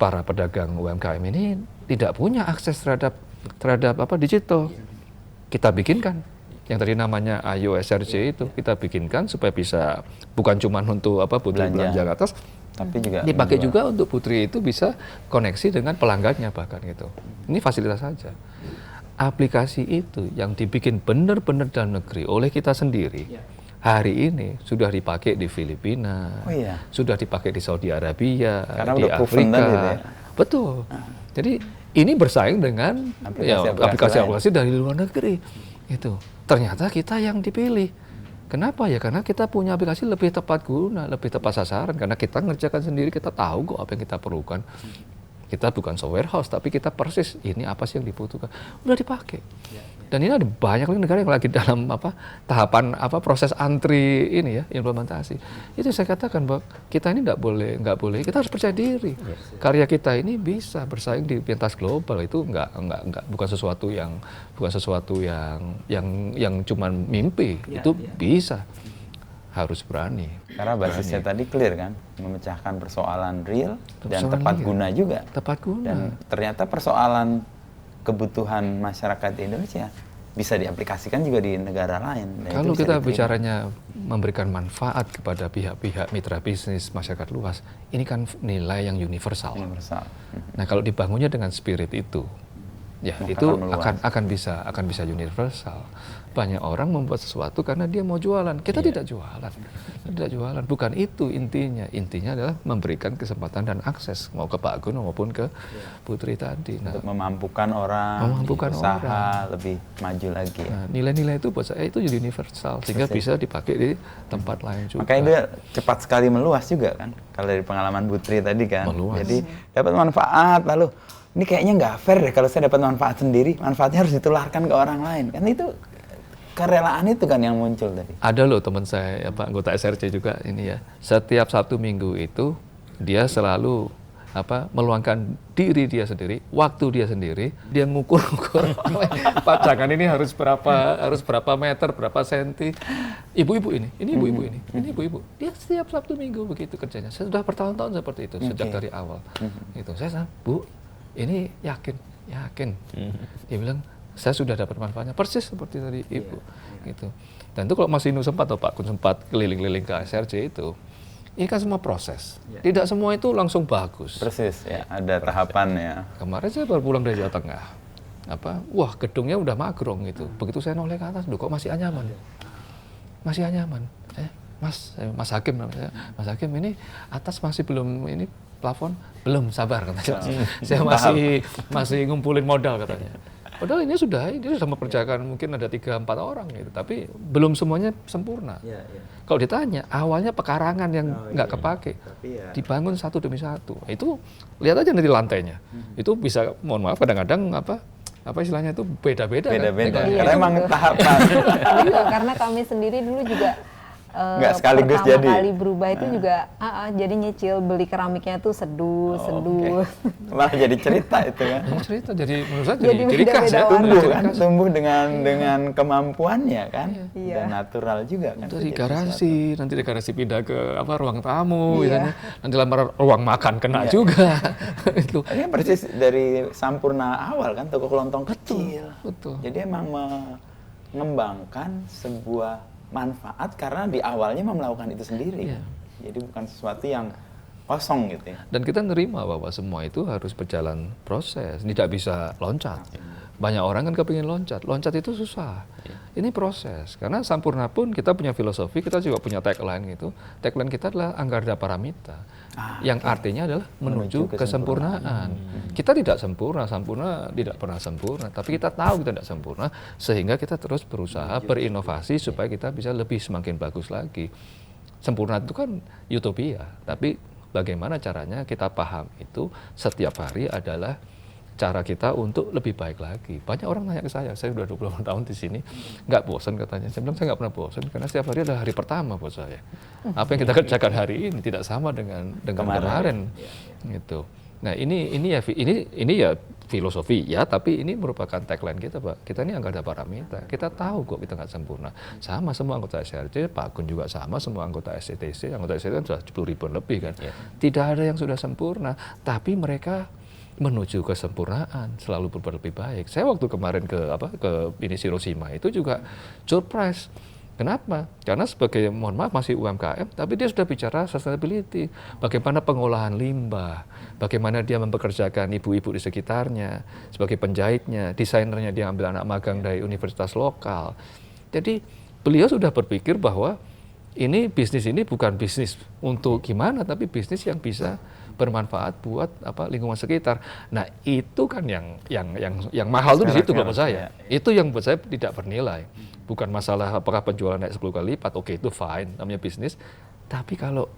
para pedagang UMKM ini tidak punya akses terhadap digital. Kita bikinkan. Yang tadi namanya Ayo SRC itu, kita bikinkan supaya bisa, bukan cuma untuk putri belanja ke atas, tapi juga dipakai juga untuk putri itu bisa koneksi dengan pelanggannya bahkan gitu. Ini fasilitas saja. Aplikasi itu yang dibikin benar-benar dalam negeri oleh kita sendiri, hari ini sudah dipakai di Filipina, sudah dipakai di Saudi Arabia, karena di Afrika. Gitu ya? Betul. Jadi ini bersaing dengan aplikasi-aplikasi dari luar negeri. Itu ternyata kita yang dipilih. Kenapa ya? Karena kita punya aplikasi lebih tepat guna, lebih tepat sasaran. Karena kita ngerjakan sendiri, kita tahu kok apa yang kita perlukan. Kita bukan software house, tapi kita persis ini apa sih yang dibutuhkan. Udah dipakai. Dan ini ada banyak negara yang lagi dalam tahapan proses antri ini ya, implementasi. Itu saya katakan bahwa kita ini nggak boleh, kita harus percaya diri. Karya kita ini bisa bersaing di pentas global, itu bukan sesuatu yang cuma mimpi. Itu bisa. Harus berani. Karena basisnya tadi clear kan, memecahkan persoalan real dan tepat guna juga. Tepat guna. Dan ternyata persoalan kebutuhan masyarakat di Indonesia bisa diaplikasikan juga di negara lain. Kalau kita bicaranya memberikan manfaat kepada pihak-pihak mitra bisnis masyarakat luas, ini kan nilai yang universal. Nah, kalau dibangunnya dengan spirit itu, ya itu akan bisa universal. Banyak orang membuat sesuatu karena dia mau jualan. Kita tidak jualan. Bukan itu intinya. Intinya adalah memberikan kesempatan dan akses mau ke Pak Gun maupun ke Putri tadi. Untuk memampukan orang, usaha lebih maju lagi. Nah, nilai-nilai itu buat saya itu universal sehingga bisa dipakai di tempat lain juga. Makanya dia cepat sekali meluas juga kan. Kalau dari pengalaman Putri tadi kan. Meluas. Jadi dapat manfaat lalu ini kayaknya nggak fair deh kalau saya dapat manfaat sendiri, manfaatnya harus ditularkan ke orang lain. Kan itu kerelaan itu kan yang muncul tadi. Ada loh teman saya, anggota SRC juga ini ya. Setiap Sabtu Minggu itu dia selalu meluangkan diri dia sendiri, waktu dia sendiri, dia ngukur-ngukur pajangan ini harus berapa meter, berapa senti. Ibu-ibu ini ibu-ibu ini ibu-ibu. Dia setiap Sabtu Minggu begitu kerjanya. Sudah bertahun-tahun seperti itu sejak dari awal. Itu saya Bu, ini yakin. Dia bilang, saya sudah dapat manfaatnya persis seperti tadi Ibu. Gitu. Dan itu kalau Mas Inu sempat atau Pak Kun sempat keliling-keliling ke SRC itu, ini kan semua proses. Tidak semua itu langsung bagus. Persis ya, ada tahapannya. Kemarin saya baru pulang dari Jawa Tengah. Wah, gedungnya udah magrong gitu. Begitu saya noleh ke atas, kok masih anyaman. Masih anyaman. Mas Hakim namanya. Mas Hakim, ini atas masih belum ini plafon? Belum, sabar katanya. Saya masih ngumpulin modal katanya. Padahal ini sudah mempercayakan mungkin ada 3-4 orang gitu, tapi belum semuanya sempurna. Kalau ditanya, awalnya pekarangan yang nggak kepake, dibangun satu demi satu. Itu lihat aja nanti lantainya. Itu bisa, mohon maaf kadang-kadang apa istilahnya itu beda-beda. Beda-beda. Karena emang tahapan. Karena kami sendiri dulu juga nggak sekaligus pertama jadi. kali berubah itu juga jadi nyicil beli keramiknya tuh seduh. Malah jadi cerita itu kan. Cerita jadi menurut saya jadi ciri khas ya. Tumbuh dengan kemampuannya kan. Dan natural juga kan. Dari garasi, nanti dari garasi pindah ke ruang tamu, misalnya. Nanti lamar ruang makan kena juga. Itu. Ini persis dari Sampoerna awal kan, toko kelontong kecil. Betul. Jadi emang mengembangkan sebuah manfaat karena di awalnya melakukan itu sendiri. Jadi bukan sesuatu yang kosong gitu ya. Dan kita nerima bahwa semua itu harus berjalan proses, tidak bisa loncat. Banyak orang kan kepingin loncat itu susah. Ini proses, karena Sampurna pun kita punya filosofi, kita juga punya tagline gitu. Tagline kita adalah Anggarda Paramita, yang artinya adalah menuju kesempurnaan. Kita tidak sempurna, Sampurna tidak pernah sempurna, tapi kita tahu kita tidak sempurna, sehingga kita terus berusaha berinovasi supaya kita bisa lebih semakin bagus lagi. Sempurna itu kan utopia, tapi bagaimana caranya kita paham itu setiap hari adalah cara kita untuk lebih baik lagi. Banyak orang nanya ke saya sudah 28 tahun di sini, nggak bosan katanya. Saya bilang saya nggak pernah bosan, karena setiap hari adalah hari pertama buat saya. Apa yang kita kerjakan hari ini tidak sama dengan kemarin. Gitu. Nah ini ya filosofi ya, tapi ini merupakan tagline kita, Pak. Kita ini Anggarda Paramita. Kita tahu kok kita nggak sempurna. Sama semua anggota SRC, Pak Gun juga sama, semua anggota SCTC. Anggota SCTC kan sudah 10.000 lebih kan. Tidak ada yang sudah sempurna, tapi mereka menuju kesempurnaan, selalu berbuat lebih baik. Saya waktu kemarin ke Hiroshima itu juga surprise. Kenapa? Karena sebagai, mohon maaf, masih UMKM, tapi dia sudah bicara sustainability. Bagaimana pengolahan limbah, bagaimana dia mempekerjakan ibu-ibu di sekitarnya, sebagai penjahitnya, desainernya dia ambil anak magang dari universitas lokal. Jadi beliau sudah berpikir bahwa bisnis ini bukan bisnis untuk gimana, tapi bisnis yang bisa bermanfaat buat lingkungan sekitar. Nah itu kan yang mahal tuh di situ buat saya. Itu yang buat saya tidak bernilai. Bukan masalah apakah penjualan naik 10 kali lipat, oke itu fine, namanya bisnis. Tapi kalau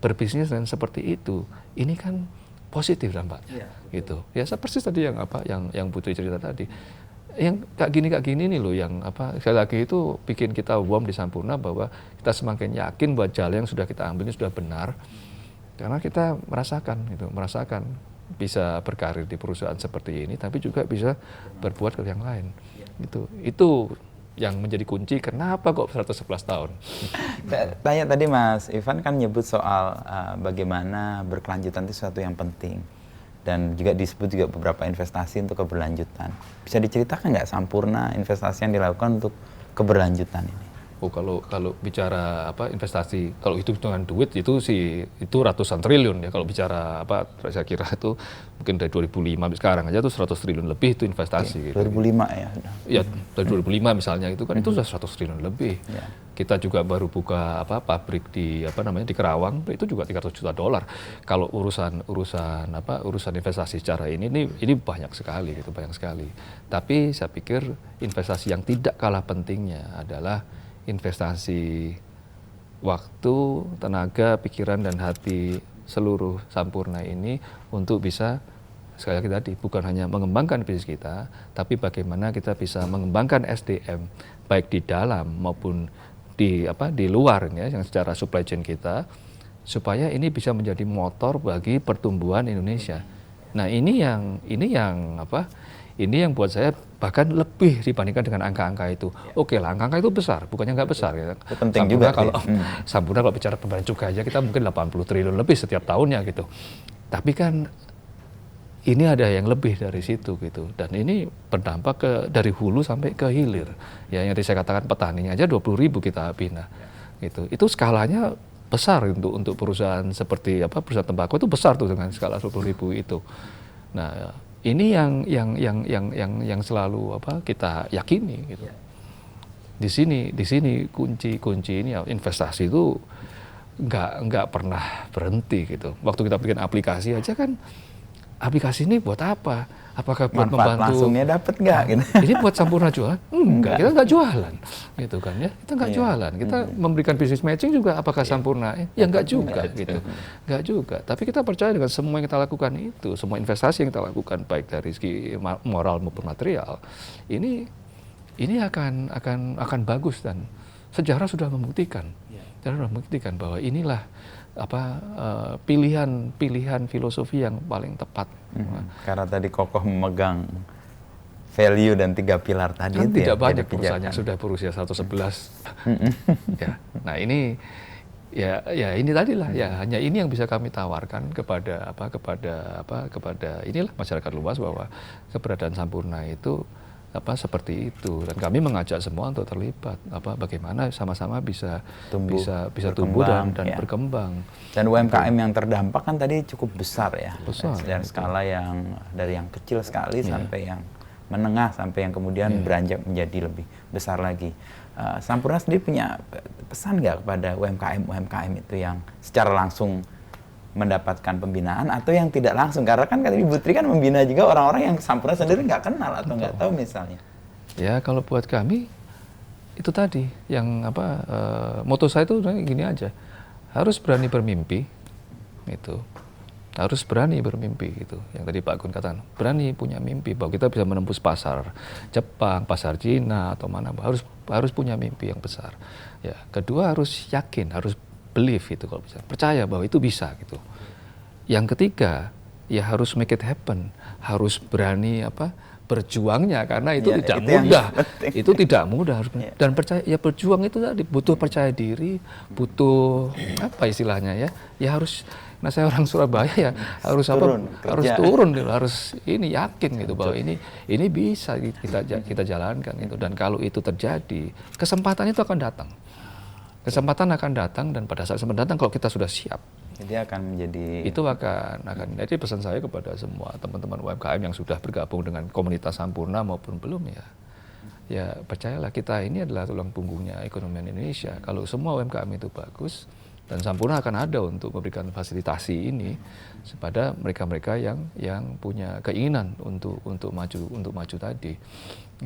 berbisnis dan seperti itu, ini kan positif dampaknya. Gitu. Ya persis tadi yang Putri cerita tadi. Yang kayak gini nih loh, yang sekali lagi itu bikin kita warm di Sampurna bahwa kita semakin yakin bahwa jalan yang sudah kita ambil ini sudah benar. Karena kita merasakan bisa berkarir di perusahaan seperti ini, tapi juga bisa berbuat ke yang lain. Itu yang menjadi kunci kenapa kok 111 tahun. Tanya tadi Mas Ivan kan nyebut soal bagaimana berkelanjutan itu sesuatu yang penting. Dan juga disebut juga beberapa investasi untuk keberlanjutan. Bisa diceritakan nggak Sampurna investasi yang dilakukan untuk keberlanjutan ini? Oh, kalau bicara investasi, kalau itu dengan duit itu ratusan triliun ya. Kalau bicara saya kira itu mungkin dari 2005 sekarang aja tuh 100 triliun lebih itu investasi. Oke, 2005 ya. Ya, dari 2005 misalnya itu kan itu sudah 100 triliun lebih. Ya. Kita juga baru buka pabrik di di Kerawang, itu juga $300 juta. Kalau urusan investasi secara ini banyak sekali gitu, banyak sekali. Tapi saya pikir investasi yang tidak kalah pentingnya adalah investasi waktu, tenaga, pikiran, dan hati seluruh Sampurna ini untuk bisa, sekali lagi tadi, bukan hanya mengembangkan bisnis kita, tapi bagaimana kita bisa mengembangkan SDM, baik di dalam maupun di luar, ya, yang secara supply chain kita, supaya ini bisa menjadi motor bagi pertumbuhan Indonesia. Nah ini yang buat saya bahkan lebih dibandingkan dengan angka-angka itu. Oke lah, angka-angka itu besar, bukannya nggak besar. Ya. Itu penting Sampurna juga. Sampurna kalau bicara pembayaran cukai aja kita mungkin 80 triliun lebih setiap tahunnya gitu. Tapi kan ini ada yang lebih dari situ gitu. Dan ini berdampak dari hulu sampai ke hilir. Ya, yang tadi saya katakan petaninya aja 20.000 kita bina. Gitu. Itu skalanya besar untuk perusahaan seperti perusahaan tembakau itu besar tuh dengan skala 20.000 itu. Nah, ini yang selalu kita yakini gitu. Di sini kunci ini investasi itu nggak pernah berhenti gitu. Waktu kita bikin aplikasi aja kan, aplikasi ini buat apa? Apakah buat manfaat membantu? Langsungnya dapat nggak? Gitu. Ini buat Sampurna jualan? Enggak, kita nggak jualan, gitu kan ya? Kita nggak jualan. Kita memberikan business matching juga. Apakah Sampurna? Ya nggak juga, gitu. Nggak juga. Tapi kita percaya dengan semua yang kita lakukan itu, semua investasi yang kita lakukan, baik dari segi moral maupun material, ini akan bagus, dan sejarah sudah membuktikan. Sejarah sudah membuktikan bahwa inilah pilihan filosofi yang paling tepat. Karena tadi kokoh memegang value dan 3 pilar tadi kan itu tidak banyak perusahaan yang sudah berusia 111. Ya. Nah ini ini tadilah ya, hanya ini yang bisa kami tawarkan kepada inilah masyarakat luas, bahwa keberadaan Sampurna itu seperti itu, dan kami mengajak semua untuk terlibat bagaimana sama-sama bisa tumbuh dan berkembang. Dan UMKM yang terdampak kan tadi cukup besar ya, dari skala yang dari yang kecil sekali sampai yang menengah sampai yang kemudian beranjak menjadi lebih besar lagi. Sampurna sendiri punya pesan nggak kepada UMKM itu yang secara langsung mendapatkan pembinaan atau yang tidak langsung, karena kan tadi Bu Tri kan membina juga orang-orang yang Sampurna sendiri nggak kenal atau nggak tahu misalnya. Ya kalau buat kami itu tadi yang moto saya itu gini aja, harus berani bermimpi, itu harus berani bermimpi gitu. Yang tadi Pak Gun katakan, berani punya mimpi bahwa kita bisa menembus pasar Jepang, pasar Cina atau mana, harus punya mimpi yang besar. Ya, kedua harus yakin, harus believe itu, kalau bisa percaya bahwa itu bisa gitu. Yang ketiga ya harus make it happen, harus berani berjuangnya, karena itu tidak mudah. Itu tidak mudah, dan percaya, ya berjuang itu tadi butuh percaya diri, butuh istilahnya ya harus. Nah saya orang Surabaya ya harus harus ini yakin gitu bahwa ini bisa kita jalankan itu, dan kalau itu terjadi kesempatan itu akan datang. Kesempatan akan datang, dan pada saat kesempatan datang kalau kita sudah siap, jadi akan menjadi itu akan jadi pesan saya kepada semua teman-teman UMKM yang sudah bergabung dengan komunitas Sampurna maupun belum ya percayalah, kita ini adalah tulang punggungnya ekonomi Indonesia. Kalau semua UMKM itu bagus, dan Sampurna akan ada untuk memberikan fasilitasi ini kepada mereka-mereka yang punya keinginan untuk maju tadi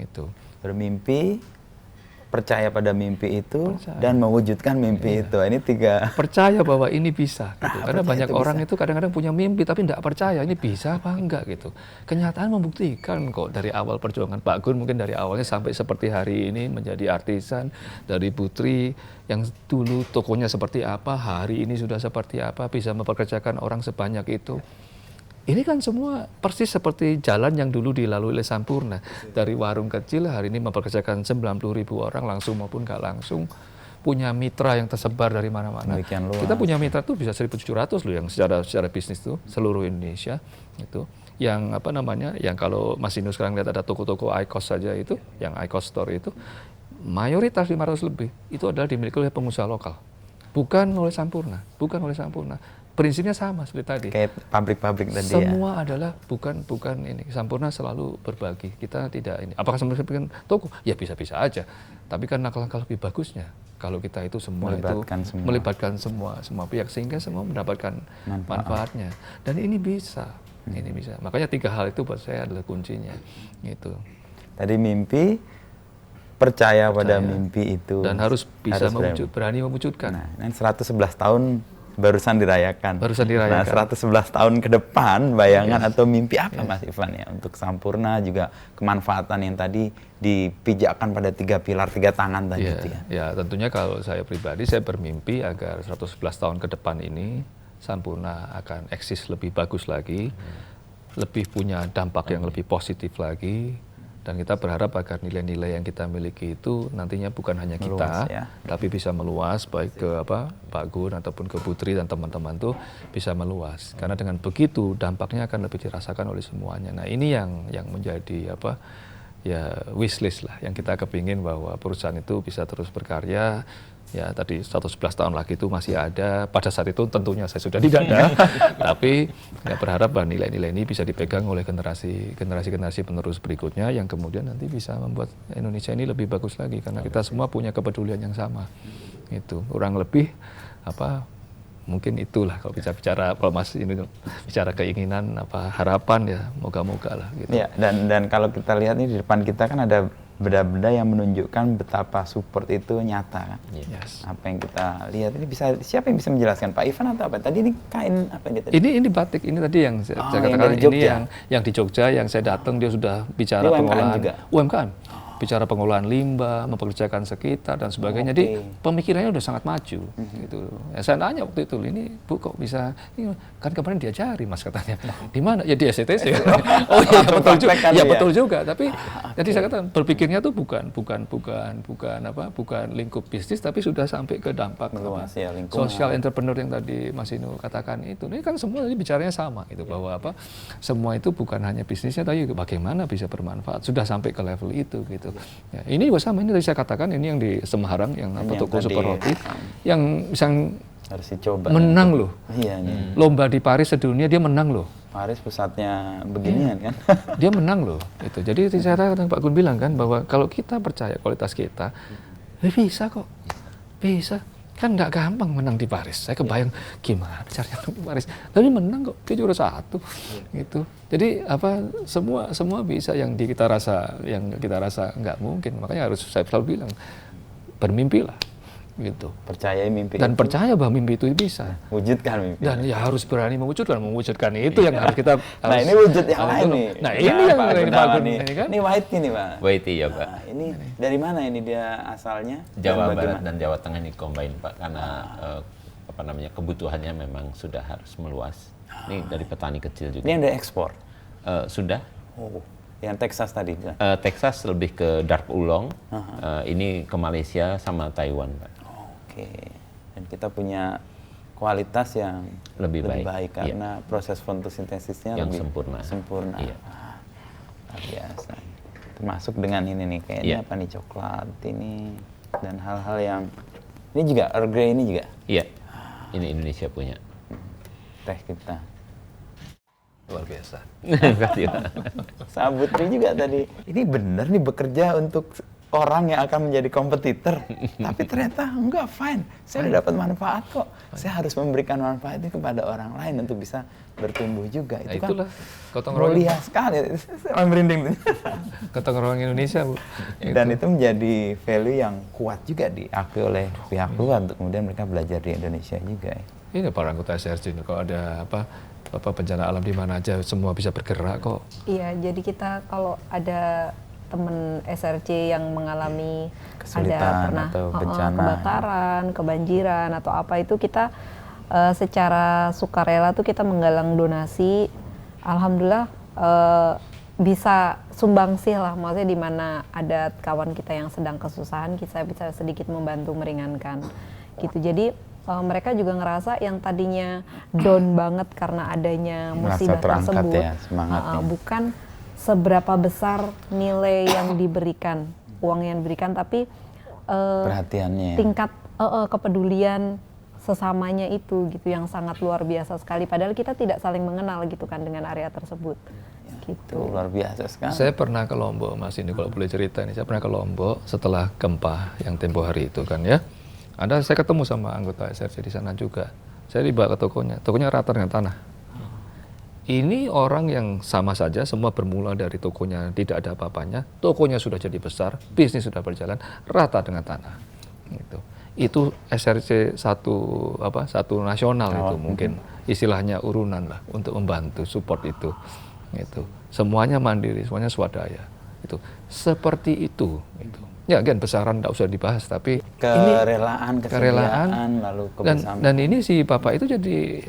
itu. Bermimpi, percaya pada mimpi itu, dan mewujudkan mimpi itu. Ini 3. Percaya bahwa ini bisa gitu. Karena banyak orang itu kadang-kadang punya mimpi tapi tidak percaya ini bisa apa enggak gitu. Kenyataan membuktikan kok, dari awal perjuangan Pak Gun mungkin dari awalnya sampai seperti hari ini menjadi artisan, dari Bu Tri yang dulu tokonya seperti apa, hari ini sudah seperti apa, bisa mempekerjakan orang sebanyak itu. Ini kan semua persis seperti jalan yang dulu dilalui oleh Sampurna. Dari warung kecil hari ini mempekerjakan 90.000 orang langsung maupun nggak langsung. Punya mitra yang tersebar dari mana-mana. Kita punya mitra tuh bisa 1.700 loh yang secara bisnis tuh seluruh Indonesia itu. Yang yang kalau Mas Inu sekarang lihat ada toko-toko IQOS saja itu, yang IQOS Store itu mayoritas 500 lebih itu adalah dimiliki oleh pengusaha lokal. Bukan oleh Sampurna. Prinsipnya sama seperti tadi. Kayak pabrik-pabrik tadi. Semua adalah bukan ini. Sampurna selalu berbagi. Kita tidak ini. Apakah Sampurna bikin toko? Ya bisa-bisa aja. Tapi kan langkah lebih bagusnya kalau kita itu semua melibatkan semua pihak sehingga semua mendapatkan manfaatnya. Dan ini bisa. Ini bisa. Makanya 3 hal itu buat saya adalah kuncinya. Gitu. Tadi mimpi, percaya pada mimpi itu, dan harus bisa berani mewujudkan. Nah, 111 tahun barusan dirayakan. Nah, 111 tahun ke depan, bayangan atau mimpi apa Mas Ivan ya untuk Sampurna, juga kemanfaatan yang tadi dipijakkan pada 3 pilar, 3 tangan tadi itu ya. Ya, tentunya kalau saya pribadi, saya bermimpi agar 111 tahun ke depan ini Sampurna akan eksis lebih bagus lagi, lebih punya dampak yang lebih positif lagi. Dan kita berharap agar nilai-nilai yang kita miliki itu nantinya bukan hanya kita, tapi bisa meluas, baik ke Pak Gun ataupun ke Bu Tri dan teman-teman tuh bisa meluas. Karena dengan begitu dampaknya akan lebih dirasakan oleh semuanya. Nah ini yang menjadi wishlist lah, yang kita kepingin bahwa perusahaan itu bisa terus berkarya. Ya tadi 111 tahun lagi itu masih ada, pada saat itu tentunya saya sudah tidak ada, tapi ya berharap bahwa nilai-nilai ini bisa dipegang oleh generasi penerus berikutnya yang kemudian nanti bisa membuat Indonesia ini lebih bagus lagi, karena kita semua punya kepedulian yang sama. Itu kurang lebih mungkin itulah kalau bicara kalau Mas ini bicara keinginan harapan ya moga-moga lah gitu. Ya, dan kalau kita lihat nih di depan kita kan ada benda-benda yang menunjukkan betapa support itu nyata kan. Apa yang kita lihat ini siapa yang bisa menjelaskan, Pak Ivan atau apa? Tadi ini kain apa ini tadi? Ini batik, ini tadi yang saya katakan, ini yang di Jogja yang saya datang dia sudah bicara pengolahan UMKM. bicara pengolahan limbah, mempekerjakan sekitar dan sebagainya. Jadi pemikirannya udah sangat maju. Gitu. Ya, saya nanya waktu itu, ini Bu kok bisa? Ini, kan kemarin diajari Mas katanya. Di mana? Ya di SCTC. Oh iya betul juga. Ya betul juga. Tapi jadi saya katakan berpikirnya tuh bukan lingkup bisnis, tapi sudah sampai ke dampak social entrepreneur yang tadi Mas Inu katakan itu. Ini kan semua tadi bicaranya sama gitu bahwa semua itu bukan hanya bisnisnya, tapi bagaimana bisa bermanfaat. Sudah sampai ke level itu gitu. Ya, ini juga sama, ini tadi saya katakan, ini yang di Semarang yang toko super roti yang bisa harus dicoba. Menang loh. Iya, lomba di Paris sedunia dia menang loh. Paris pusatnya beginian kan. Dia menang loh. Itu. Jadi saya katakan Pak Gun bilang kan bahwa kalau kita percaya kualitas kita, bisa kok. Bisa. Kan nggak gampang menang di Paris. Saya kebayang gimana caranya menang di Paris. Tapi menang kok, dia juara 1 gitu. Jadi semua bisa yang kita rasa nggak mungkin. Makanya harus saya selalu bilang bermimpilah gitu. Percayai mimpi dan itu. Percaya bahwa mimpi itu bisa. Wujudkan mimpi. Dan ya harus berani mewujudkan itu yang harus kita Nah, ini wujud yang lain nih. Nah, ini yang Pak Gunawan nih. Kan? Ini Waiti nih, Pak. Waiti ya, Pak. Nah, ini dari mana ini dia asalnya? Jawa Barat dan Jawa Tengah ini combine, Pak, karena kebutuhannya memang sudah harus meluas. Ini dari petani kecil juga. Ini yang dari ekspor. Sudah. Oh. Yang Texas tadi. Texas lebih ke dark oolong. Ini ke Malaysia sama Taiwan, Pak. Oke. Dan kita punya kualitas yang lebih baik karena proses fotosintesisnya yang lebih sempurna. Iya. Luar biasa. Termasuk dengan ini nih, kayaknya apa nih, coklat ini dan hal-hal yang ini juga Earl Grey ini juga. Iya. Ini Indonesia punya. Teh kita. Luar biasa. Sabutri juga tadi. Ini benar nih bekerja untuk orang yang akan menjadi kompetitor. Tapi ternyata enggak, fine. Saya udah dapat manfaat kok. Saya harus memberikan manfaat itu kepada orang lain untuk bisa bertumbuh juga. Itu itulah kan mulia sekali. Saya merinding. Gotong royong Indonesia, Bu. Dan itu menjadi value yang kuat juga diakui oleh pihak luar untuk kemudian mereka belajar di Indonesia juga. Ini para anggota SRC, kalau ada bencana alam di mana aja semua bisa bergerak kok. Iya, jadi kita kalau ada teman SRC yang mengalami kesulitan pernah atau bencana, kebakaran, kebanjiran atau apa itu kita secara sukarela tuh kita menggalang donasi. Alhamdulillah bisa sumbangsih lah, maksudnya di mana ada kawan kita yang sedang kesusahan, kita bisa sedikit membantu meringankan gitu. Jadi mereka juga ngerasa yang tadinya down banget karena adanya musibah tersebut, ya, bukan seberapa besar nilai yang diberikan, uang yang diberikan, tapi perhatiannya, tingkat kepedulian sesamanya itu gitu yang sangat luar biasa sekali. Padahal kita tidak saling mengenal gitu kan dengan area tersebut. Gitu. Luar biasa sekali. Saya pernah ke Lombok, Mas, ini kalau boleh cerita nih. Saya pernah ke Lombok setelah gempa yang tempo hari itu kan ya. Saya ketemu sama anggota SRC di sana juga. Saya dibawa ke tokonya rata dengan tanah. Ini orang yang sama saja, semua bermula dari tokonya tidak ada apa-apanya, tokonya sudah jadi besar, bisnis sudah berjalan, rata dengan tanah. Gitu. Itu SRC satu nasional itu mungkin istilahnya urunan lah untuk membantu support itu. Gitu. Semuanya mandiri, semuanya swadaya. Itu seperti itu. Gitu. Ya, kan besaran tidak usah dibahas, tapi kerelaan, kesediaan, lalu kebersamaan. Dan ini si bapak itu jadi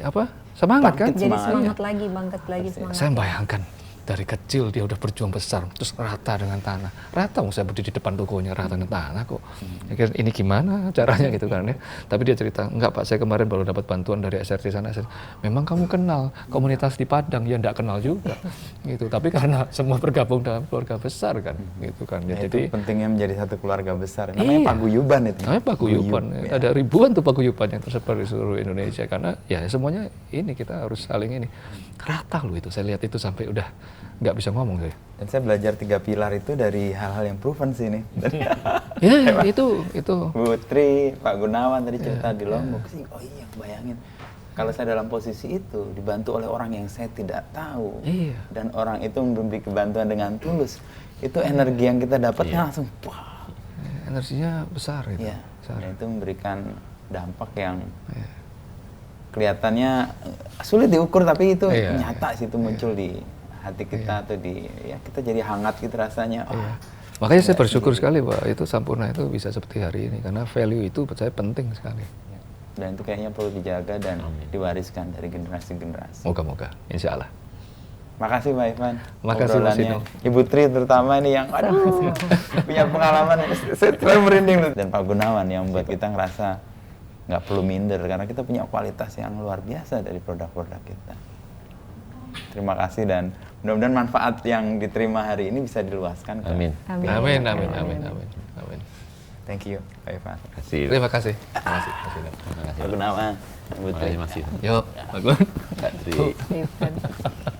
semangat kan? Jadi semangat lagi, bangkit lagi semangat. Saya bayangkan dari kecil dia udah berjuang besar, terus rata dengan tanah. Rata, saya berdiri di depan tokonya rata dengan tanah kok. Ini gimana caranya gitu kan ya? Tapi dia cerita, enggak Pak, saya kemarin baru dapat bantuan dari SRC sana. Memang kamu kenal komunitas di Padang? Ya enggak kenal juga, gitu. Tapi karena semua bergabung dalam keluarga besar kan, gitu kan. Ya, jadi itu pentingnya menjadi satu keluarga besar. Namanya paguyuban itu. Namanya paguyuban. Ya. Ada ribuan tuh paguyuban yang tersebar di seluruh Indonesia karena ya semuanya ini kita harus saling ini. Rata loh itu. Saya lihat itu sampai udah nggak bisa ngomong saya. Dan saya belajar 3 pilar itu dari hal-hal yang proven sih ini. Ya itu. Bu Tri, Pak Gunawan tadi cerita di Lombok sih. Oh iya, bayangin. Kalau saya dalam posisi itu dibantu oleh orang yang saya tidak tahu, dan orang itu memberi kebantuan dengan tulus, itu energi yang kita dapatnya langsung, wah, energinya besar itu. Ya, dan itu memberikan dampak yang kelihatannya sulit diukur, tapi itu nyata sih, itu muncul di hati kita atau kita jadi hangat gitu rasanya. Makanya saya bersyukur sekali Pak, itu Sampurna itu bisa seperti hari ini, karena value itu buat saya penting sekali. Dan itu kayaknya perlu dijaga dan diwariskan dari generasi-generasi. Moga-moga, insya Allah. Makasih Pak Ivan. Makasih Mas Obrolannya. Ino. Ibu Tri terutama ini yang aduh, punya pengalaman, saya selalu merinding. Dan Pak Gunawan yang membuat kita ngerasa nggak perlu minder, karena kita punya kualitas yang luar biasa dari produk-produk kita. Terima kasih dan mudah-mudahan manfaat yang diterima hari ini bisa diluaskan. Amin. Amin, amin, amin, amin, amin. Thank you Pak Ivan. Terima kasih. Terima kasih, Mas Ino. Pak Gunawan, Ibu Tri. Terima kasih. Yuk, Pak Gun. Mbak Tri. Event.